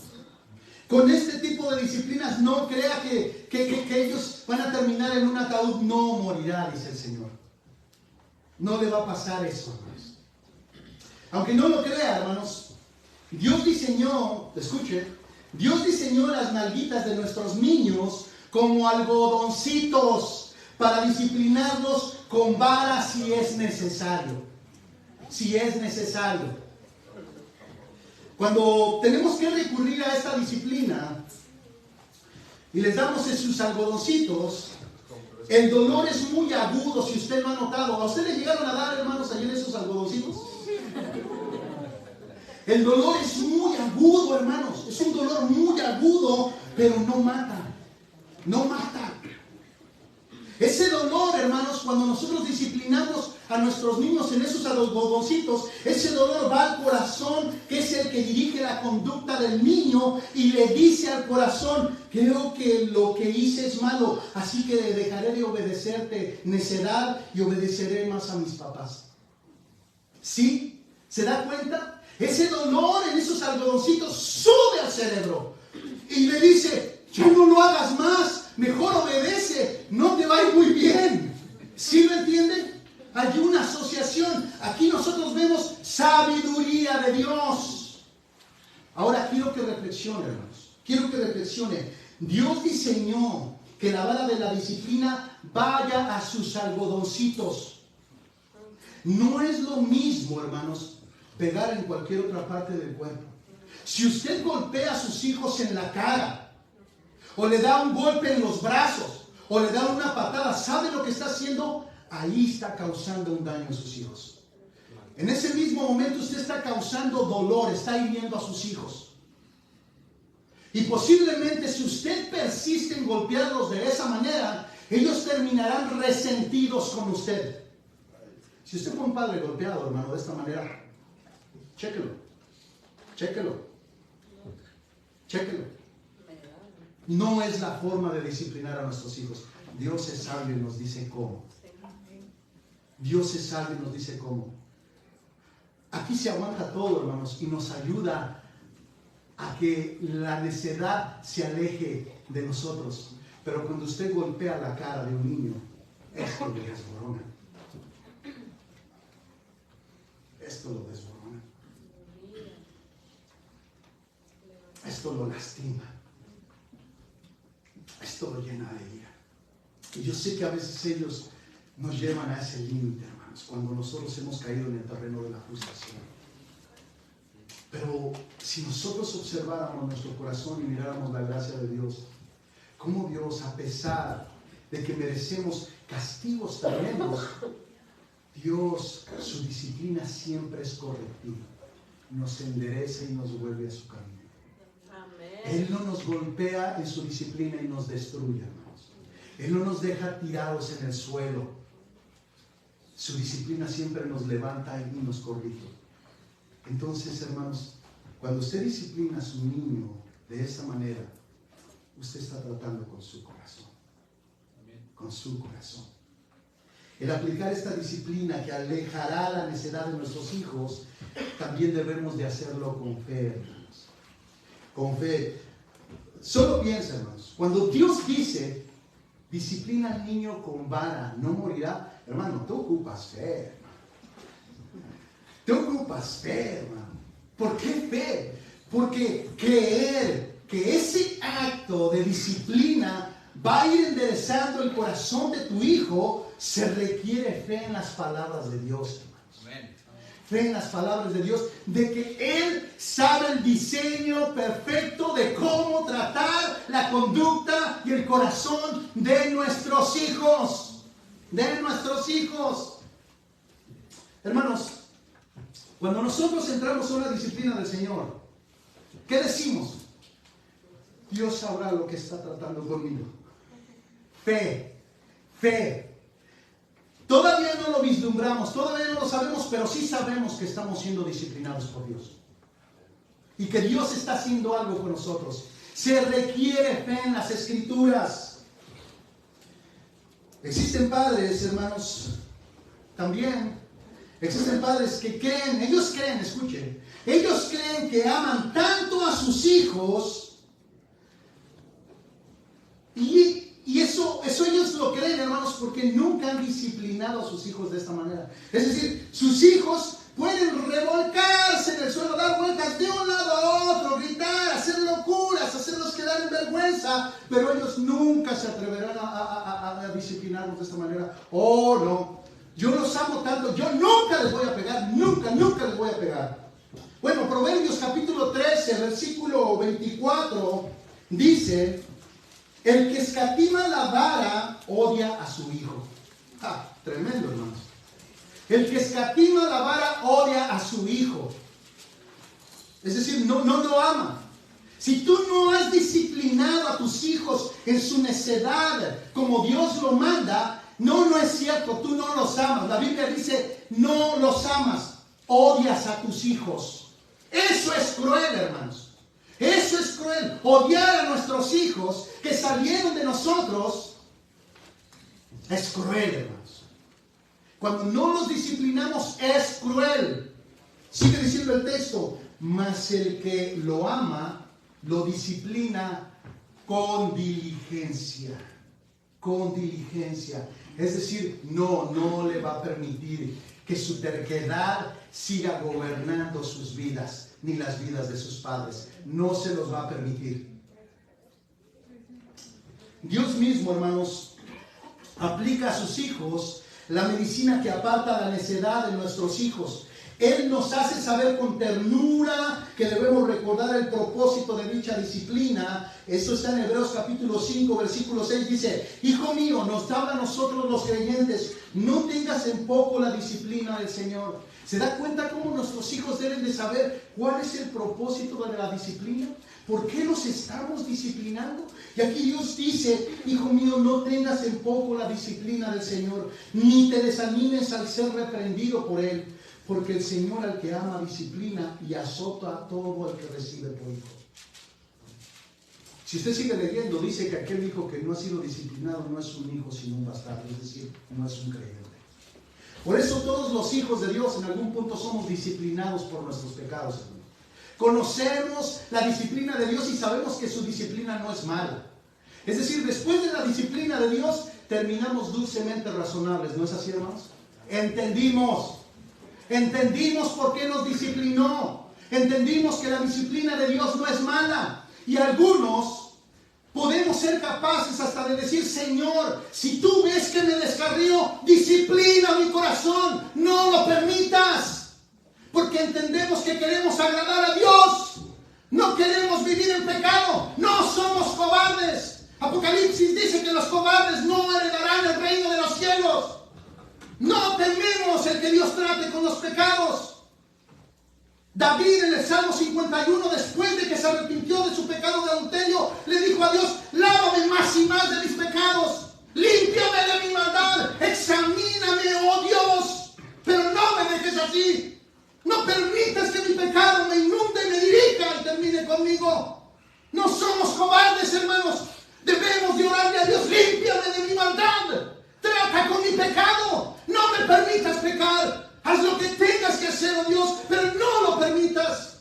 Con este tipo de disciplinas no crea que ellos van a terminar en un ataúd. No morirá, dice el Señor. No le va a pasar eso, hermanos. Aunque no lo crea, hermanos, Dios diseñó, escuche, Dios diseñó las nalguitas de nuestros niños como algodoncitos para disciplinarlos con vara si es necesario. Si es necesario. Cuando tenemos que recurrir a esta disciplina y les damos sus algodoncitos, el dolor es muy agudo, si usted lo ha notado. ¿A usted le llegaron a dar, hermanos, ayer esos algodoncitos? El dolor es muy agudo, hermanos. Es un dolor muy agudo, pero no mata. No mata. Ese dolor, hermanos, cuando nosotros disciplinamos a nuestros niños en esos algodoncitos, ese dolor va al corazón, que es el que dirige la conducta del niño, y le dice al corazón: creo que lo que hice es malo, así que dejaré de obedecerte, necedad, y obedeceré más a mis papás. ¿Sí? ¿Se da cuenta? Ese dolor en esos algodoncitos sube al cerebro y le dice: ya no lo hagas más, mejor obedece, no te va a ir muy bien. ¿Sí lo entienden? Hay una asociación. Aquí nosotros vemos sabiduría de Dios. Ahora quiero que reflexione, hermanos. Quiero que reflexione. Dios diseñó que la vara de la disciplina vaya a sus algodoncitos. No es lo mismo, hermanos, pegar en cualquier otra parte del cuerpo. Si usted golpea a sus hijos en la cara, o le da un golpe en los brazos, o le da una patada, ¿sabe lo que está haciendo? Ahí está causando un daño a sus hijos. En ese mismo momento usted está causando dolor, está hiriendo a sus hijos. Y posiblemente si usted persiste en golpearlos de esa manera, ellos terminarán resentidos con usted. Si usted fue un padre golpeado, hermano, de esta manera, chéquelo. No es la forma de disciplinar a nuestros hijos. Dios es sabio y nos dice cómo. Dios es sabio y nos dice cómo. Aquí se aguanta todo, hermanos, y nos ayuda a que la necedad se aleje de nosotros. Pero cuando usted golpea la cara de un niño, esto lo desborona. Esto lo desborona. Esto lo lastima. Esto lo llena de ira. Y yo sé que a veces ellos nos llevan a ese límite, hermanos, cuando nosotros hemos caído en el terreno de la frustración. Pero si nosotros observáramos nuestro corazón y miráramos la gracia de Dios, cómo Dios, a pesar de que merecemos castigos tremendos, Dios, su disciplina siempre es correctiva. Nos endereza y nos vuelve a su camino. Él no nos golpea en su disciplina y nos destruye, hermanos. Él no nos deja tirados en el suelo. Su disciplina siempre nos levanta y nos corrige. Entonces, hermanos, cuando usted disciplina a su niño de esa manera, usted está tratando con su corazón. Con su corazón. El aplicar esta disciplina que alejará la necedad de nuestros hijos, también debemos de hacerlo con fe, hermanos. Con fe. Solo piensa, hermanos, cuando Dios dice: disciplina al niño con vara, no morirá. Hermano, tú ocupas fe, hermano. Tú ocupas fe, hermano. ¿Por qué fe? Porque creer que ese acto de disciplina va a ir enderezando el corazón de tu hijo, se requiere fe en las palabras de Dios, hermanos. Fe en las palabras de Dios, de que Él sabe el diseño perfecto de cómo tratar la conducta y el corazón de nuestros hijos. De nuestros hijos. Hermanos, cuando nosotros entramos en una disciplina del Señor, ¿qué decimos? Dios sabrá lo que está tratando conmigo. Fe, fe. Todavía no lo vislumbramos, todavía no lo sabemos, pero sí sabemos que estamos siendo disciplinados por Dios. Y que Dios está haciendo algo con nosotros. Se requiere fe en las Escrituras. Existen padres, hermanos, también. Existen padres que creen, escuchen, ellos creen que aman tanto a sus hijos y eso ellos lo creen, hermanos, porque nunca han disciplinado a sus hijos de esta manera. Es decir, sus hijos pueden revolcarse en el suelo, dar vueltas de un lado a otro, gritar, hacer locuras, hacerlos quedar en vergüenza, pero ellos nunca se atreverán a disciplinarlos de esta manera. Oh, no, yo los amo tanto, yo nunca les voy a pegar, nunca les voy a pegar. Bueno, Proverbios capítulo 13, versículo 24, dice: el que escatima la vara odia a su hijo. Tremendo, hermanos. El que escatima la vara odia a su hijo. Es decir, no lo ama. Si tú no has disciplinado a tus hijos en su necedad como Dios lo manda, no es cierto, tú no los amas. La Biblia dice, no los amas, odias a tus hijos. Eso es cruel, hermanos. Eso es cruel. Odiar a nuestros hijos que salieron de nosotros es cruel, hermanos. Cuando no los disciplinamos es cruel. Sigue diciendo el texto, mas el que lo ama, lo disciplina con diligencia. Con diligencia. Es decir, no le va a permitir que su terquedad siga gobernando sus vidas, ni las vidas de sus padres. No se los va a permitir. Dios mismo, hermanos, aplica a sus hijos la medicina que aparta la necedad de nuestros hijos. Él nos hace saber con ternura que debemos recordar el propósito de dicha disciplina. Esto está en Hebreos capítulo 5, versículo 6. Dice, hijo mío, nos habla a nosotros los creyentes, no tengas en poco la disciplina del Señor. ¿Se da cuenta cómo nuestros hijos deben de saber cuál es el propósito de la disciplina? ¿Por qué los estamos disciplinando? Y aquí Dios dice, hijo mío, no tengas en poco la disciplina del Señor, ni te desanimes al ser reprendido por Él, porque el Señor al que ama disciplina y azota a todo el que recibe por hijo. Si usted sigue leyendo, dice que aquel hijo que no ha sido disciplinado no es un hijo sino un bastardo, es decir, no es un creyente. Por eso todos los hijos de Dios en algún punto somos disciplinados por nuestros pecados, hermano. Conocemos la disciplina de Dios y sabemos que su disciplina no es mala. Es decir, después de la disciplina de Dios, terminamos dulcemente razonables. ¿No es así, hermanos? Entendimos por qué nos disciplinó. Entendimos que la disciplina de Dios no es mala. Y algunos podemos ser capaces hasta de decir, Señor, si tú ves que me descarrío, disciplina mi corazón, no lo permitas. Porque entendemos que queremos agradar a Dios. No queremos vivir en pecado. No somos cobardes. Apocalipsis dice que los cobardes no heredarán el reino de los cielos. No tememos el que Dios trate con los pecados. David en el Salmo 51, después de que se arrepintió de su pecado de adulterio, le dijo a Dios, lávame más y más de mis pecados. Límpiame de mi maldad. Examíname, oh Dios. Pero no me dejes así. No permitas que mi pecado me inunde, me dirija y termine conmigo. No somos cobardes, hermanos. Debemos de orarle a Dios, límpiame de mi maldad. Trata con mi pecado. No me permitas pecar. Haz lo que tengas que hacer, oh Dios, pero no lo permitas.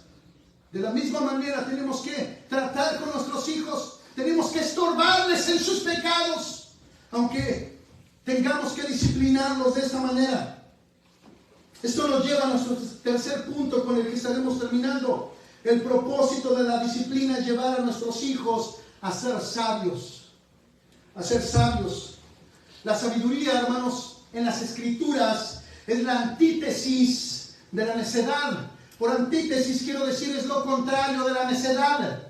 De la misma manera tenemos que tratar con nuestros hijos. Tenemos que estorbarles en sus pecados, aunque tengamos que disciplinarlos de esta manera. Esto nos lleva a nuestro tercer punto con el que estaremos terminando. El propósito de la disciplina es llevar a nuestros hijos a ser sabios. A ser sabios. La sabiduría, hermanos, en las Escrituras es la antítesis de la necedad. Por antítesis quiero decir es lo contrario de la necedad.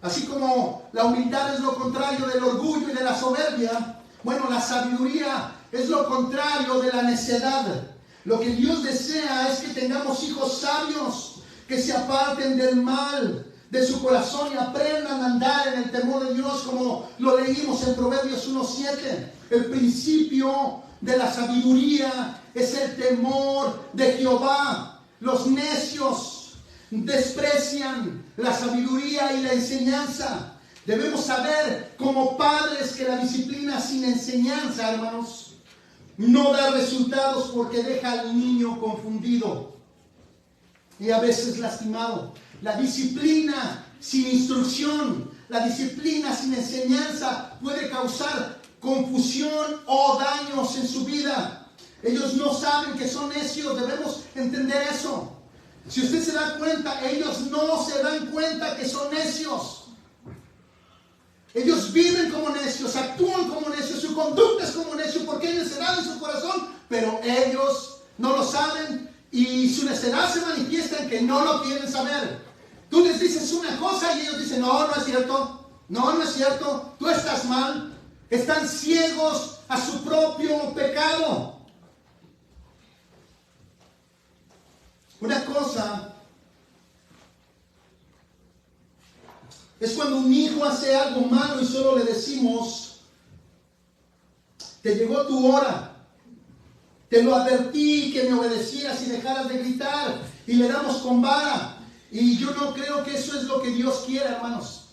Así como la humildad es lo contrario del orgullo y de la soberbia, bueno, la sabiduría es lo contrario de la necedad. Lo que Dios desea es que tengamos hijos sabios, que se aparten del mal de su corazón y aprendan a andar en el temor de Dios, como lo leímos en Proverbios 1:7. El principio de la sabiduría es el temor de Jehová. Los necios desprecian la sabiduría y la enseñanza, Debemos saber como padres que la disciplina sin enseñanza, hermanos, no da resultados porque deja al niño confundido y a veces lastimado. La disciplina sin instrucción, la disciplina sin enseñanza puede causar confusión o daños en su vida. Ellos no saben que son necios, debemos entender eso. Si usted se da cuenta, ellos no se dan cuenta que son necios. Ellos viven como necios, actúan como necios, su conducta es como necio porque hay necedad en su corazón, pero ellos no lo saben y su necedad se manifiesta en que no lo quieren saber. Tú les dices una cosa y ellos dicen, no, no es cierto, no es cierto, tú estás mal. Están ciegos a su propio pecado. Una cosa es cuando un hijo hace algo malo y solo le decimos, te llegó tu hora, te lo advertí que me obedecieras y dejaras de gritar, y le damos con vara. Y yo no creo que eso es lo que Dios quiera, hermanos.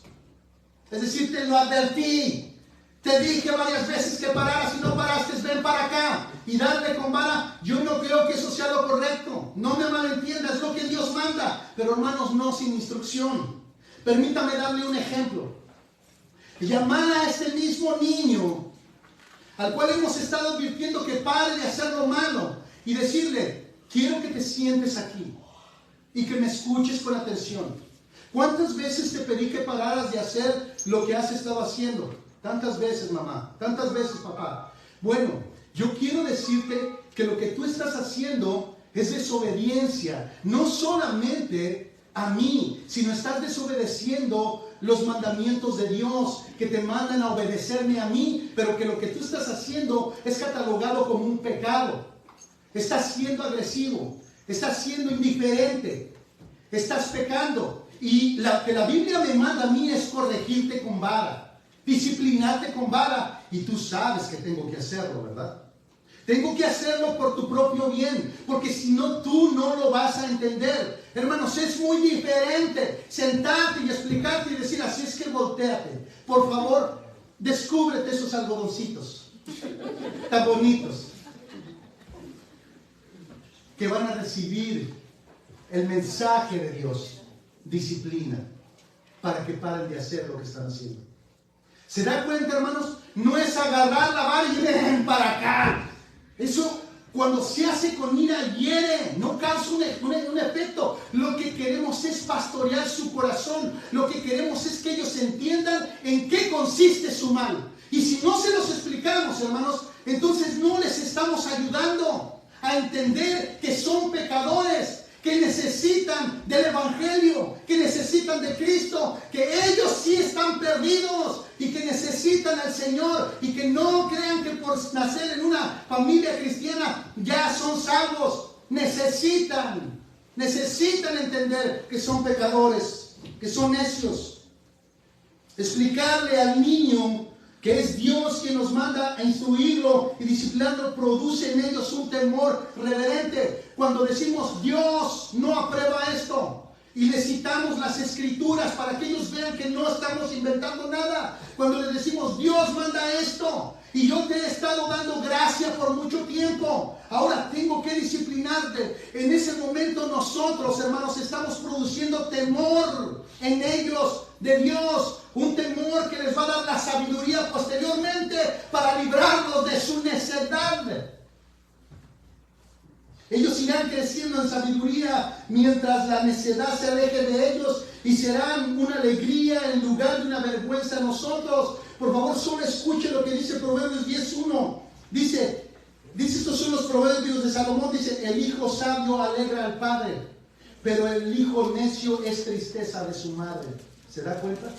Es decir, te lo advertí, te dije varias veces que pararas y no paraste, ven para acá. Y darle con vara, yo no creo que eso sea lo correcto. No me malentiendas, es lo que Dios manda. Pero hermanos, no sin instrucción. Permítame darle un ejemplo. Llamar a este mismo niño, al cual hemos estado advirtiendo que pare de hacer lo malo, y decirle, quiero que te sientes aquí y que me escuches con atención. ¿Cuántas veces te pedí que pararas de hacer lo que has estado haciendo? Tantas veces, mamá, tantas veces, papá. Bueno, yo quiero decirte que lo que tú estás haciendo es desobediencia, no solamente a mí, sino estás desobedeciendo los mandamientos de Dios que te mandan a obedecerme a mí, pero que lo que tú estás haciendo es catalogado como un pecado. Estás siendo agresivo, estás siendo indiferente, estás pecando. Y lo que la Biblia me manda a mí es corregirte con vara, disciplinarte con vara, y tú sabes que tengo que hacerlo, ¿verdad? Tengo que hacerlo por tu propio bien, porque si no, tú no lo vas a entender. Hermanos, es muy diferente sentarte y explicarte y decir, así es que voltéate. Por favor, descúbrete esos algodoncitos tan bonitos que van a recibir el mensaje de Dios, disciplina, para que paren de hacer lo que están haciendo. ¿Se da cuenta, hermanos? No es agarrar la vara y ven para acá. Eso, cuando se hace con ira, hiere, no causa un efecto. Lo que queremos es pastorear su corazón. Lo que queremos es que ellos entiendan en qué consiste su mal. Y si no se los explicamos, hermanos, entonces no les estamos ayudando a entender que son pecadores, que necesitan del Evangelio, que necesitan de Cristo, que ellos sí están perdidos y que necesitan al Señor, y que no crean que por nacer en una familia cristiana ya son salvos. Necesitan entender que son pecadores, que son necios. Explicarle al niño que es Dios quien nos manda a instruirlo y disciplinarlo, produce en ellos un temor reverente. Cuando decimos Dios no aprueba esto, y les citamos las escrituras para que ellos vean que no estamos inventando nada. Cuando les decimos Dios manda esto, y yo te he estado dando gracia por mucho tiempo, ahora tengo que disciplinarte. En ese momento nosotros, hermanos, estamos produciendo temor en ellos de Dios, un temor que les va a dar la sabiduría posteriormente para librarlos de su necedad. Ellos irán creciendo en sabiduría mientras la necedad se aleje de ellos, y serán una alegría en lugar de una vergüenza a nosotros. Por favor, solo escuche lo que dice Proverbios 10:1. Dice, estos son los proverbios de Salomón, dice, el hijo sabio alegra al padre, pero el hijo necio es tristeza de su madre. ¿Se da cuenta?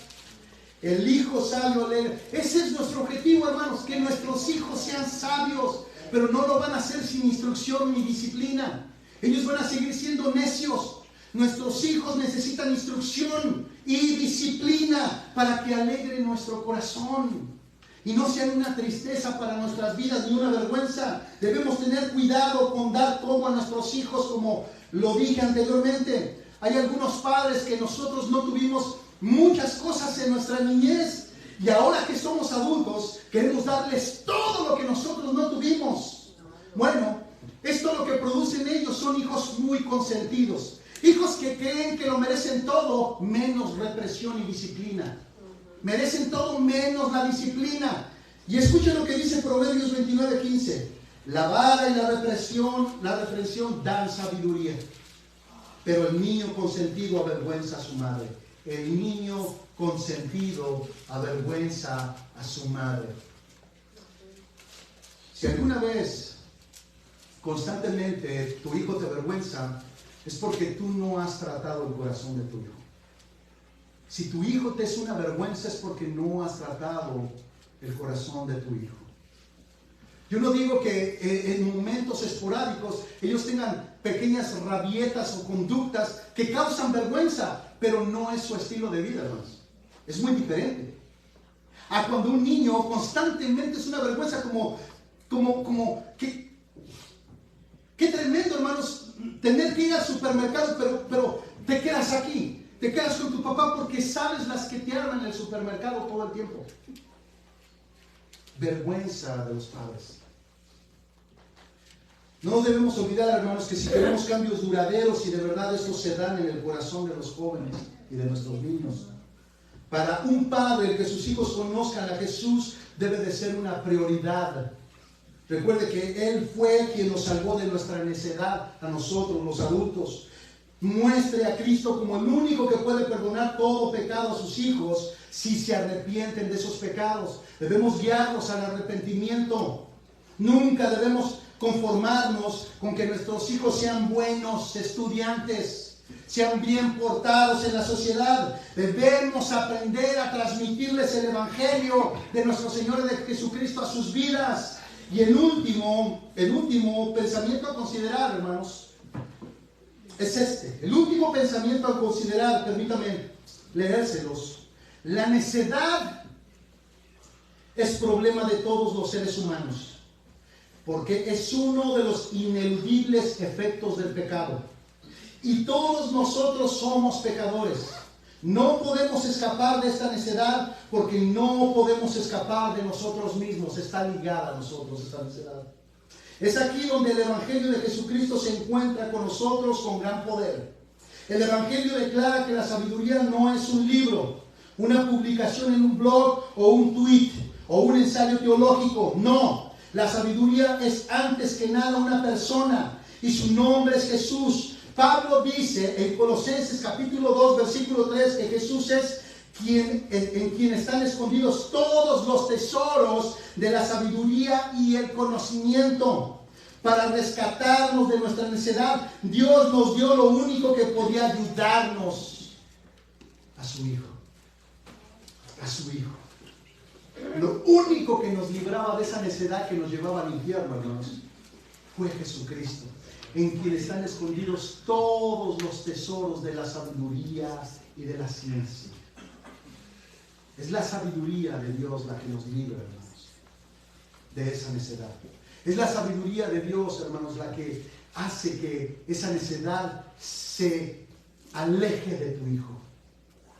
El hijo sabio alegra. Ese es nuestro objetivo, hermanos, que nuestros hijos sean sabios, pero no lo van a hacer sin instrucción ni disciplina. Ellos van a seguir siendo necios. Nuestros hijos necesitan instrucción y disciplina para que alegren nuestro corazón y no sean una tristeza para nuestras vidas ni una vergüenza. Debemos tener cuidado con dar todo a nuestros hijos, como lo dije anteriormente. Hay algunos padres que nosotros no tuvimos muchas cosas en nuestra niñez y ahora que somos adultos queremos darles todo lo que nosotros no tuvimos. Bueno, esto lo que producen ellos son hijos muy consentidos, hijos que creen que lo merecen todo menos represión y disciplina. Merecen todo menos la disciplina. Y escuchen lo que dice Proverbios 29:15. La vara y la reprensión dan sabiduría, pero el niño consentido avergüenza a su madre. El niño consentido avergüenza a su madre. Si alguna vez constantemente tu hijo te avergüenza, es porque tú no has tratado el corazón de tu hijo. Si tu hijo te es una vergüenza, es porque no has tratado el corazón de tu hijo. Yo no digo que en momentos esporádicos ellos tengan pequeñas rabietas o conductas que causan vergüenza, pero no es su estilo de vida, hermanos. Es muy diferente a cuando un niño constantemente es una vergüenza, qué tremendo, hermanos, tener que ir al supermercado, pero te quedas aquí, te quedas con tu papá porque sabes las que te arman en el supermercado todo el tiempo. Vergüenza de los padres. No debemos olvidar, hermanos, que si queremos cambios duraderos y de verdad estos se dan en el corazón de los jóvenes y de nuestros niños, para un padre el que sus hijos conozcan a Jesús debe de ser una prioridad. Recuerde que Él fue quien nos salvó de nuestra necedad, a nosotros los adultos. Muestre a Cristo como el único que puede perdonar todo pecado a sus hijos si se arrepienten de esos pecados. Debemos guiarlos al arrepentimiento. Nunca debemos conformarnos con que nuestros hijos sean buenos estudiantes, sean bien portados en la sociedad. Debemos aprender a transmitirles el Evangelio de nuestro Señor de Jesucristo a sus vidas. Y el último pensamiento a considerar, hermanos, es este. El último pensamiento a considerar, permítame leérselos. La necedad es problema de todos los seres humanos, porque es uno de los ineludibles efectos del pecado. Y todos nosotros somos pecadores. No podemos escapar de esta necedad porque no podemos escapar de nosotros mismos. Está ligada a nosotros esta necedad. Es aquí donde el Evangelio de Jesucristo se encuentra con nosotros con gran poder. El Evangelio declara que la sabiduría no es un libro, una publicación en un blog o un tweet o un ensayo teológico. No, la sabiduría es antes que nada una persona y su nombre es Jesús. Pablo dice en Colosenses capítulo 2 versículo 3 que Jesús es en quien están escondidos todos los tesoros de la sabiduría y el conocimiento. Para rescatarnos de nuestra necedad, Dios nos dio lo único que podía ayudarnos: a su Hijo. A su Hijo. Lo único que nos libraba de esa necedad que nos llevaba al infierno, hermanos, fue Jesucristo, en quien están escondidos todos los tesoros de la sabiduría y de la ciencia. Es la sabiduría de Dios la que nos libra, hermanos, de esa necedad. Es la sabiduría de Dios, hermanos, la que hace que esa necedad se aleje de tu hijo.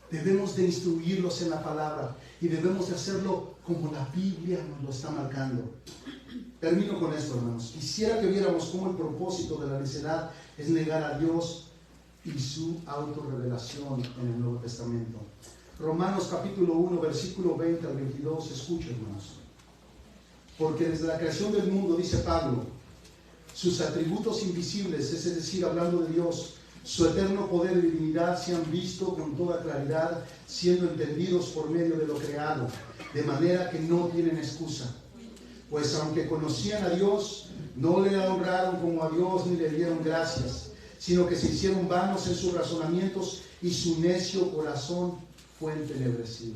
Debemos de instruirlos en la palabra y debemos de hacerlo como la Biblia nos lo está marcando. Termino con esto, hermanos. Quisiera que viéramos cómo el propósito de la necedad es negar a Dios y su autorrevelación en el Nuevo Testamento. Romanos capítulo 1, versículo 20 al 22, escuchen, hermanos. Porque desde la creación del mundo, dice Pablo, sus atributos invisibles, es decir, hablando de Dios, su eterno poder y divinidad se han visto con toda claridad, siendo entendidos por medio de lo creado, de manera que no tienen excusa. Pues aunque conocían a Dios, no le honraron como a Dios ni le dieron gracias, sino que se hicieron vanos en sus razonamientos y su necio corazón fue entenebrecido.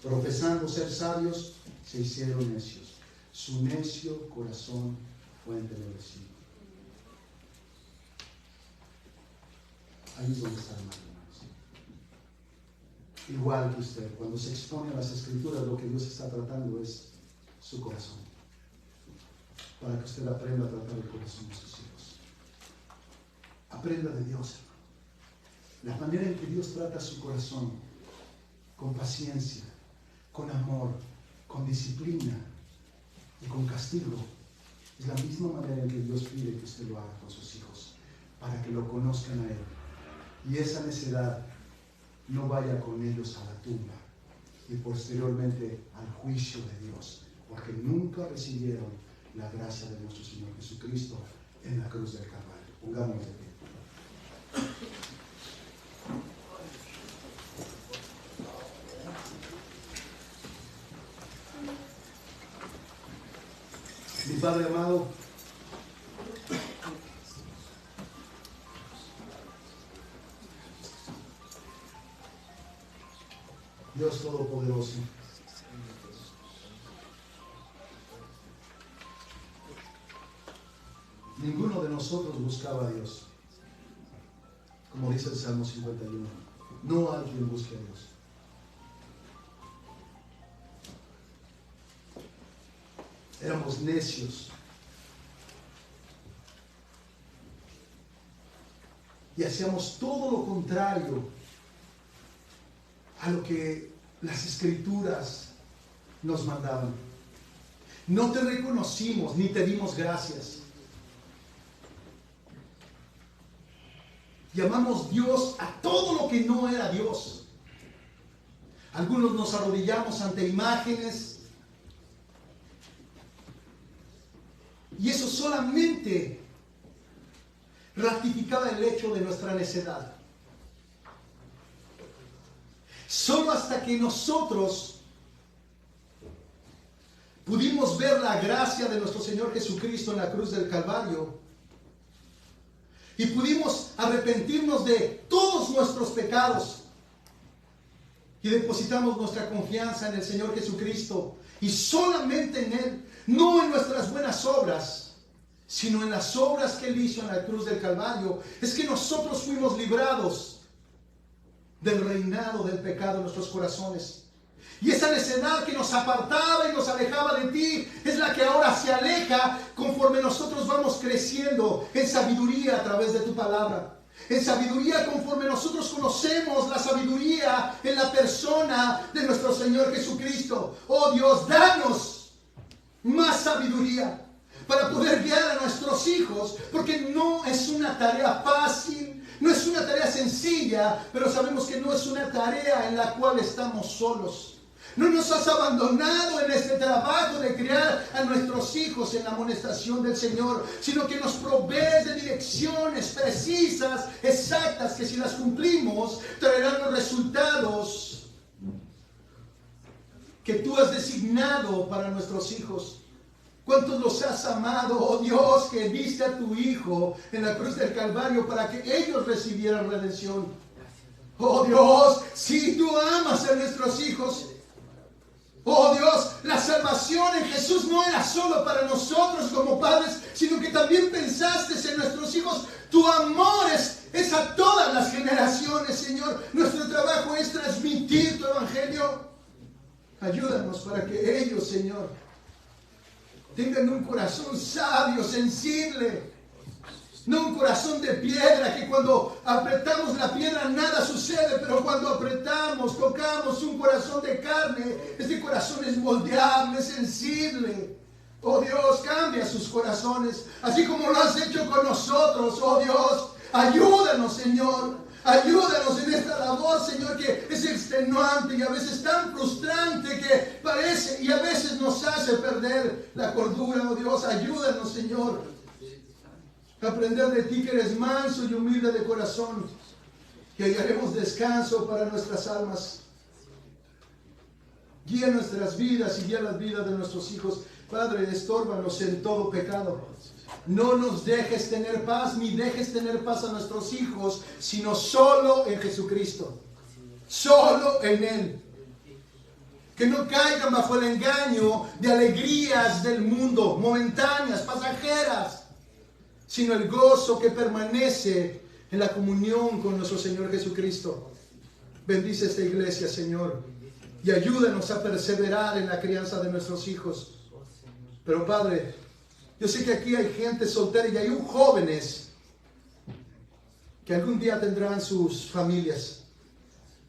Profesando ser sabios, se hicieron necios. Su necio corazón fue entenebrecido. Ahí es donde está el mal, hermanos. Igual que usted, cuando se expone a las Escrituras, lo que Dios está tratando es su corazón, para que usted aprenda a tratar el corazón de sus hijos. Aprenda de Dios, hermano. La manera en que Dios trata su corazón con paciencia, con amor, con disciplina y con castigo. Es la misma manera en que Dios pide que usted lo haga con sus hijos, para que lo conozcan a Él. Y esa necedad no vaya con ellos a la tumba y posteriormente al juicio de Dios, porque nunca recibieron la gracia de nuestro Señor Jesucristo en la cruz del Calvario. Pongámonos de pie. Mi Padre amado, Dios Todopoderoso, ninguno de nosotros buscaba a Dios, como dice el Salmo 51. No hay quien busque a Dios. Éramos necios. Y hacíamos todo lo contrario a lo que las Escrituras nos mandaban. No te reconocimos ni te dimos gracias. Llamamos Dios a todo lo que no era Dios. Algunos nos arrodillamos ante imágenes. Y eso solamente ratificaba el hecho de nuestra necedad. Solo hasta que nosotros pudimos ver la gracia de nuestro Señor Jesucristo en la cruz del Calvario y pudimos arrepentirnos de todos nuestros pecados y depositamos nuestra confianza en el Señor Jesucristo y solamente en Él, no en nuestras buenas obras, sino en las obras que Él hizo en la cruz del Calvario, es que nosotros fuimos librados del reinado del pecado en nuestros corazones. Y esa necedad que nos apartaba y nos alejaba de ti es la que ahora se aleja conforme nosotros vamos creciendo en sabiduría a través de tu palabra. En sabiduría conforme nosotros conocemos la sabiduría en la persona de nuestro Señor Jesucristo. Oh Dios, danos más sabiduría para poder guiar a nuestros hijos, porque no es una tarea fácil, no es una tarea sencilla, pero sabemos que no es una tarea en la cual estamos solos. No nos has abandonado en este trabajo de criar a nuestros hijos en la amonestación del Señor, sino que nos provees de direcciones precisas, exactas, que si las cumplimos traerán los resultados que tú has designado para nuestros hijos. ¿Cuántos los has amado, oh Dios, que diste a tu Hijo en la cruz del Calvario para que ellos recibieran redención? Oh Dios, si tú amas a nuestros hijos. Oh Dios, la salvación en Jesús no era solo para nosotros como padres, sino que también pensaste en nuestros hijos. Tu amor es a todas las generaciones, Señor. Nuestro trabajo es transmitir tu evangelio. Ayúdanos para que ellos, Señor, tengan un corazón sabio, sensible. No un corazón de piedra, que cuando apretamos la piedra nada sucede, pero cuando apretamos, tocamos un corazón de carne, este corazón es moldeable, es sensible. Oh Dios, cambia sus corazones, así como lo has hecho con nosotros. Oh Dios, ayúdanos, Señor. Ayúdanos en esta labor, Señor, que es extenuante y a veces tan frustrante que parece y a veces nos hace perder la cordura. Oh Dios, ayúdanos, Señor. Aprender de ti que eres manso y humilde de corazón, que hallaremos descanso para nuestras almas. Guía nuestras vidas y guía las vidas de nuestros hijos. Padre, estórbanos en todo pecado. No nos dejes tener paz, ni dejes tener paz a nuestros hijos, sino solo en Jesucristo. Solo en Él. Que no caigan bajo el engaño de alegrías del mundo, momentáneas, pasajeras, sino el gozo que permanece en la comunión con nuestro Señor Jesucristo. Bendice esta iglesia, Señor, y ayúdanos a perseverar en la crianza de nuestros hijos. Pero Padre, yo sé que aquí hay gente soltera y hay jóvenes que algún día tendrán sus familias.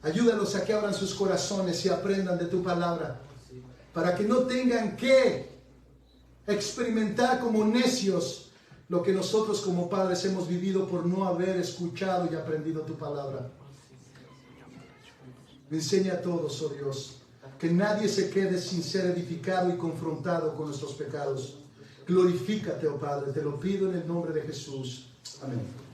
Ayúdalos a que abran sus corazones y aprendan de tu palabra, para que no tengan que experimentar como necios lo que nosotros como padres hemos vivido por no haber escuchado y aprendido tu palabra. Enseña a todos, oh Dios, que nadie se quede sin ser edificado y confrontado con nuestros pecados. Glorifícate, oh Padre, te lo pido en el nombre de Jesús. Amén.